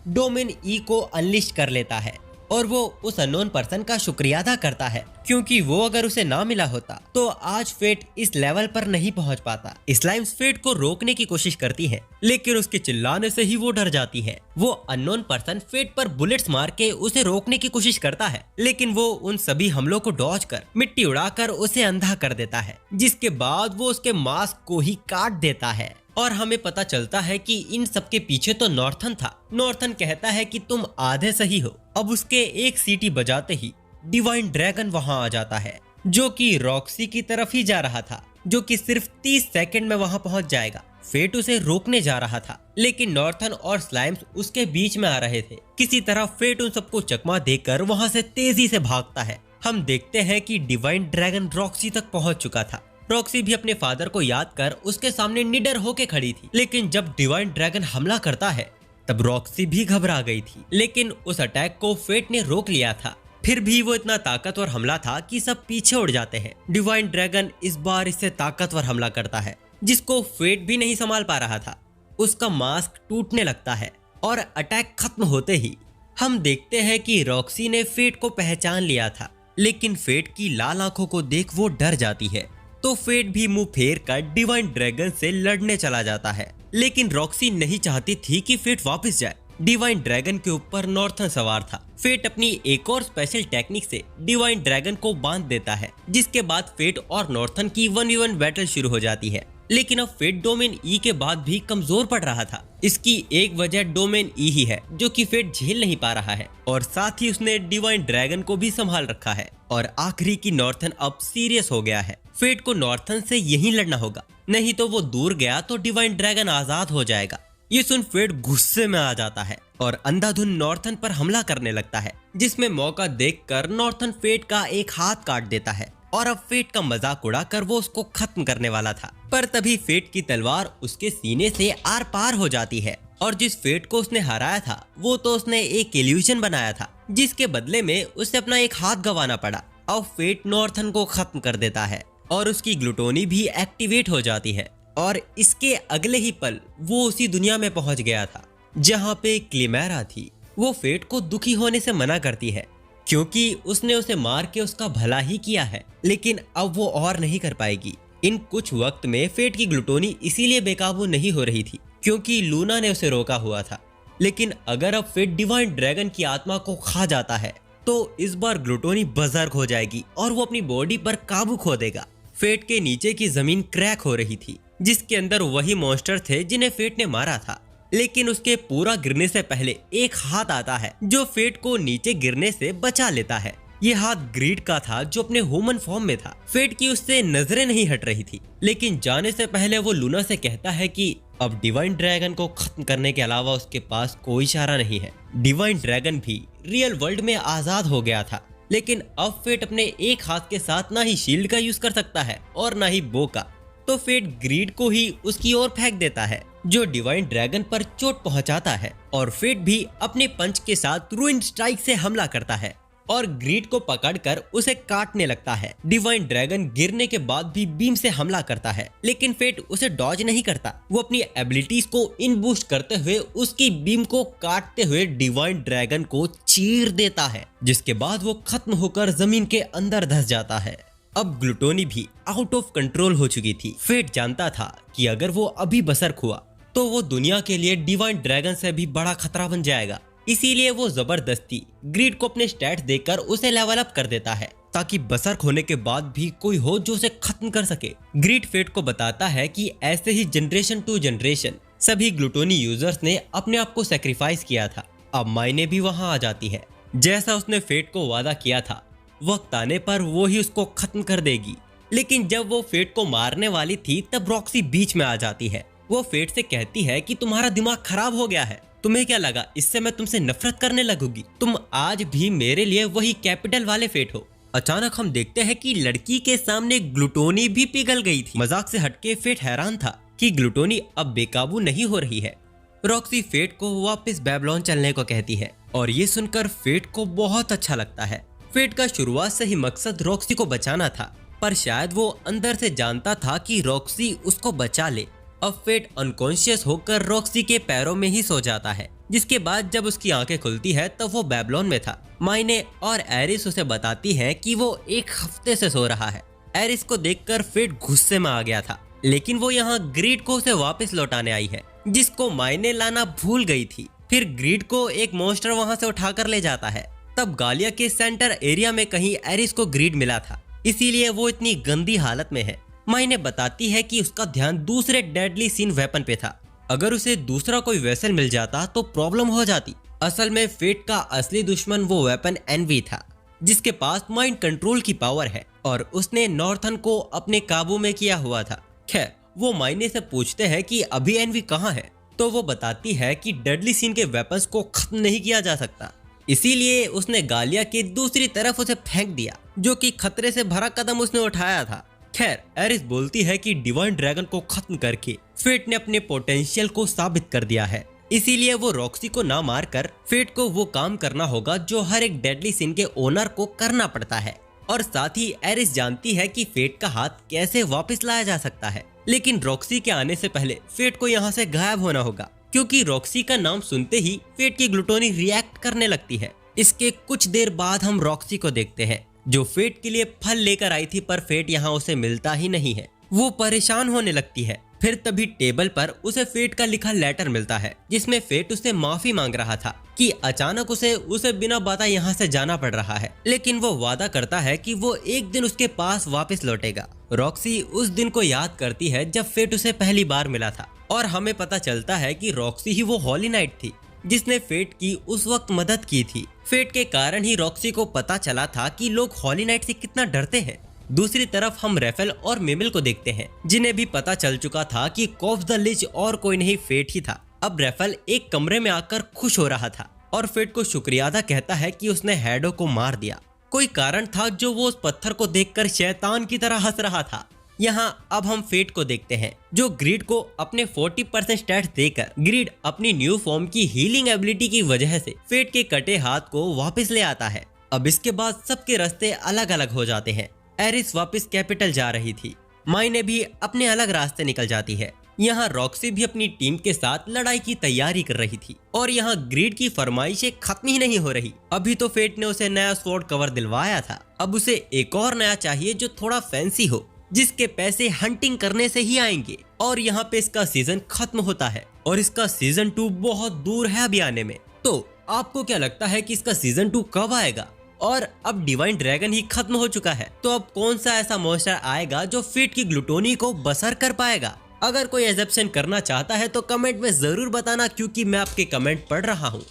डोमेन ई को अनलिश कर लेता है और वो उस अननोन पर्सन का शुक्रिया अदा करता है, क्योंकि वो अगर उसे ना मिला होता तो आज फेट इस लेवल पर नहीं पहुंच पाता। स्लाइम्स फेट को रोकने की कोशिश करती है, लेकिन उसके चिल्लाने से ही वो डर जाती है। वो अननोन पर्सन फेट पर बुलेट्स मार के उसे रोकने की कोशिश करता है, लेकिन वो उन सभी हमलों को डॉज कर मिट्टी उड़ाकर उसे अंधा कर देता है, जिसके बाद वो उसके मास्क को ही काट देता है। और हमें पता चलता है कि इन सबके पीछे तो नॉर्थन था। नॉर्थन कहता है कि तुम आधे सही हो। अब उसके एक सीटी बजाते ही डिवाइन ड्रैगन वहां आ जाता है, जो कि रॉक्सी की तरफ ही जा रहा था, जो कि सिर्फ 30 सेकंड में वहां पहुंच जाएगा। फेट उसे रोकने जा रहा था, लेकिन नॉर्थन और स्लाइम्स उसके बीच में आ रहे थे। किसी तरह फेट उन सबको चकमा देकर वहां से तेजी से भागता है। हम देखते हैं कि डिवाइन ड्रैगन रॉक्सी तक पहुंच चुका था। रॉक्सी भी अपने फादर को याद कर उसके सामने निडर होके खड़ी थी, लेकिन जब डिवाइन ड्रैगन हमला करता है तब रॉक्सी भी घबरा गई थी। लेकिन उस अटैक को फेट ने रोक लिया था। फिर भी वो इतना ताकतवर हमला था कि सब पीछे उड़ जाते हैं। डिवाइन ड्रैगन इस बार इससे ताकतवर हमला करता है, जिसको फेट भी नहीं संभाल पा रहा था। उसका मास्क टूटने लगता है और अटैक खत्म होते ही हम देखते हैं कि रॉक्सी ने फेट को पहचान लिया था, लेकिन फेट की लाल आंखों को देख वो डर जाती है। तो फेट भी मुंह फेर कर डिवाइन ड्रैगन से लड़ने चला जाता है, लेकिन रॉक्सी नहीं चाहती थी कि फेट वापस जाए। डिवाइन ड्रैगन के ऊपर नॉर्थन सवार था। फेट अपनी एक और स्पेशल टेक्निक से डिवाइन ड्रैगन को बांध देता है, जिसके बाद फेट और नॉर्थन की 1v1 बैटल शुरू हो जाती है। लेकिन अब फेट डोमेन ई के बाद भी कमजोर पड़ रहा था। इसकी एक वजह डोमेन ई ही है, जो कि फेट झेल नहीं पा रहा है, और साथ ही उसने डिवाइन ड्रैगन को भी संभाल रखा है। और आखिरी की नॉर्थन अब सीरियस हो गया है। फेट को नॉर्थन से यहीं लड़ना होगा, नहीं तो वो दूर गया तो डिवाइन ड्रैगन आजाद हो जाएगा। ये सुन फेट गुस्से में आ जाता है और अंधाधुन नॉर्थन पर हमला करने लगता है, जिसमें मौका देखकर नॉर्थन फेट का एक हाथ काट देता है। और अब फेट का मजाक उड़ाकर वो उसको खत्म करने वाला था, पर तभी फेट की तलवार उसके सीने से आर पार हो जाती है। और जिस फेट को उसने हराया था वो तो उसने एक इल्यूजन बनाया था, जिसके बदले में उसे अपना एक हाथ गंवाना पड़ा। अब फेट नॉर्थन को खत्म कर देता है और उसकी ग्लूटोनी भी एक्टिवेट हो जाती है। और इसके अगले ही पल वो उसी दुनिया में पहुंच गया था जहां पे क्लिमेरा थी। वो फेट को दुखी होने से मना करती है, क्योंकि उसने उसे मार के उसका भला ही किया है, लेकिन अब वो और नहीं कर पाएगी। इन कुछ वक्त में फेट की ग्लूटोनी इसीलिए बेकाबू नहीं हो रही थी क्योंकि लूना ने उसे रोका हुआ था। लेकिन अगर अब फेट डिवाइन ड्रैगन की आत्मा को खा जाता है तो इस बार ग्लूटोनी बर्जर्क हो जाएगी और वो अपनी बॉडी पर काबू खो देगा। फेट के नीचे की जमीन क्रैक हो रही थी, जिसके अंदर वही मॉन्स्टर थे जिन्हें फेट ने मारा था। लेकिन उसके पूरा गिरने से पहले एक हाथ आता है जो फेट को नीचे गिरने से बचा लेता है। ये हाथ ग्रीड का था, जो अपने ह्यूमन फॉर्म में था। फेट की उससे नजरें नहीं हट रही थी, लेकिन जाने से पहले वो लूना से कहता है कि अब डिवाइन ड्रैगन को खत्म करने के अलावा उसके पास कोई चारा नहीं है। डिवाइन ड्रैगन भी रियल वर्ल्ड में आजाद हो गया था, लेकिन अब फेट अपने एक हाथ के साथ ना ही शील्ड का यूज कर सकता है और ना ही बो का। तो फेट ग्रीड को ही उसकी ओर फेंक देता है, जो डिवाइन ड्रैगन पर चोट पहुंचाता है। और फेट भी अपने पंच के साथ रूइन स्ट्राइक से हमला करता है और ग्रीड को पकड़कर उसे काटने लगता है। डिवाइन ड्रैगन गिरने के बाद भी बीम से हमला करता है, लेकिन फेट उसे डॉज नहीं करता। वो अपनी एबिलिटीज को इन बूस्ट करते हुए उसकी बीम को काटते हुए डिवाइन ड्रैगन को चीर देता है, जिसके बाद वो खत्म होकर जमीन के अंदर धंस जाता है। अब ग्लूटोनी भी आउट ऑफ कंट्रोल हो चुकी थी। फेट जानता था कि अगर वो अभी बसर्क हुआ तो वो दुनिया के लिए डिवाइन ड्रैगन से भी बड़ा खतरा बन जाएगा। इसीलिए वो जबरदस्ती ग्रीड को अपने स्टैट्स देकर उसे लेवल अप कर देता है, ताकि बसर्क होने के बाद भी कोई हो जो उसे खत्म कर सके। ग्रीड फेट को बताता है कि ऐसे ही जनरेशन टू जनरेशन सभी ग्लूटोनी यूजर्स ने अपने आप को सेक्रीफाइस किया था। अब मायने भी वहां आ जाती है। जैसा उसने फेट को वादा किया था, वक्त आने पर वो ही उसको खत्म कर देगी। लेकिन जब वो फेट को मारने वाली थी तब रॉक्सी बीच में आ जाती है। वो फेट से कहती है कि तुम्हारा दिमाग खराब हो गया है, तुम्हें क्या लगा इससे मैं तुमसे नफरत करने लगूंगी? तुम आज भी मेरे लिए वही कैपिटल वाले फेट हो। अचानक हम देखते हैं कि लड़की के सामने ग्लूटोनी भी पिघल गई थी। मजाक से हटके फेट हैरान था कि ग्लूटोनी अब बेकाबू नहीं हो रही है। रॉक्सी फेट को वापस बेबीलोन चलने को कहती है और ये सुनकर फेट को बहुत अच्छा लगता है। फेट का शुरुआत से ही मकसद रॉक्सी को बचाना था, पर शायद वो अंदर से जानता था कि रॉक्सी उसको बचा ले। अब फेट अनकॉन्शियस होकर रॉक्सी के पैरों में ही सो जाता है। जिसके बाद जब उसकी आंखें खुलती है तब वो बेबीलोन में था। माइने और एरिस उसे बताती है कि वो एक हफ्ते से सो रहा है। एरिस को देखकर फेट गुस्से में आ गया था, लेकिन वो यहाँ ग्रीड को उसे वापस लौटाने आई है, जिसको माइने लाना भूल गई थी। फिर ग्रीड को एक मॉन्स्टर वहाँ से उठाकर ले जाता है। तब गालिया के सेंटर एरिया में कहीं एरिस को ग्रीड मिला था, इसीलिए वो इतनी गंदी हालत में है। माइने बताती है कि उसका ध्यान दूसरे डेडली सीन वेपन पे था। अगर उसे दूसरा कोई वेसल मिल जाता तो प्रॉब्लम हो जाती। असल में फेट का असली दुश्मन वो वेपन एनवी था, जिसके पास माइंड कंट्रोल की पावर है और उसने नॉर्थन को अपने काबू में किया हुआ था। खैर, वो माइने से पूछते हैं कि अभी एनवी कहाँ है, तो वो बताती है कि डेडली सीन के वेपन्स को खत्म नहीं किया जा सकता, इसीलिए उसने गालिया के दूसरी तरफ उसे फेंक दिया, जो कि खतरे से भरा कदम उसने उठाया था। खैर, एरिस बोलती है कि डिवाइन ड्रैगन को खत्म करके फेट ने अपने पोटेंशियल को साबित कर दिया है, इसीलिए वो रॉक्सी को ना मारकर फेट को वो काम करना होगा जो हर एक डेडली सिन के ओनर को करना पड़ता है। और साथ ही एरिस जानती है कि फेट का हाथ कैसे वापस लाया जा सकता है, लेकिन रॉक्सी के आने से पहले फेट को यहाँ से गायब होना होगा, क्योंकि रॉक्सी का नाम सुनते ही फेट की ग्लूटोनी रिएक्ट करने लगती है। इसके कुछ देर बाद हम रॉक्सी को देखते हैं, जो फेट के लिए फल लेकर आई थी, पर फेट यहाँ उसे मिलता ही नहीं है। वो परेशान होने लगती है। फिर तभी टेबल पर उसे फेट का लिखा लेटर मिलता है, जिसमें फेट उससे माफी मांग रहा था कि अचानक उसे बिना बताए यहाँ से जाना पड़ रहा है, लेकिन वो वादा करता है कि वो एक दिन उसके पास वापस लौटेगा। रॉक्सी उस दिन को याद करती है जब फेट उसे पहली बार मिला था, और हमें पता चलता है कि रॉक्सी ही वो हॉली नाइट थी जिसने फेट की उस वक्त मदद की थी। फेट के कारण ही रॉक्सी को पता चला था कि लोग हॉली नाइट से कितना डरते हैं। दूसरी तरफ हम रेफेल और मिमिल को देखते हैं, जिन्हें भी पता चल चुका था कि कॉफ द लिच और कोई नहीं फेट ही था। अब रेफेल एक कमरे में आकर खुश हो रहा था और फेट को शुक्रिया अदा कहता है कि उसने हैडो को मार दिया। कोई कारण था जो वो उस पत्थर को देखकर शैतान की तरह हंस रहा था। यहाँ अब हम फेट को देखते हैं, जो ग्रीड को अपने 40% स्टैट्स देकर ग्रीड अपनी न्यू फॉर्म की हीलिंग एबिलिटी की वजह से फेट के कटे हाथ को वापस ले आता है। अब इसके बाद सबके रास्ते अलग अलग हो जाते हैं। एरिस वापस कैपिटल जा रही थी, माइने भी अपने अलग रास्ते निकल जाती है। यहाँ रॉक्सी भी अपनी टीम के साथ लड़ाई की तैयारी कर रही थी, और यहाँ ग्रीड की फरमाइशें खत्म ही नहीं हो रही। अभी तो फेट ने उसे नया स्वॉर्ड कवर दिलवाया था, अब उसे एक और नया चाहिए जो थोड़ा फैंसी हो, जिसके पैसे हंटिंग करने से ही आएंगे। और यहाँ पे इसका सीजन खत्म होता है और इसका सीजन 2 बहुत दूर है अभी आने में। तो आपको क्या लगता है कि इसका सीजन 2 कब आएगा? और अब डिवाइन ड्रैगन ही खत्म हो चुका है, तो अब कौन सा ऐसा मॉन्स्टर आएगा जो फेट की ग्लूटोनी को बसर कर पाएगा? अगर कोई एजप्शन करना चाहता है तो कमेंट में जरूर बताना, क्योंकि मैं आपके कमेंट पढ़ रहा हूँ।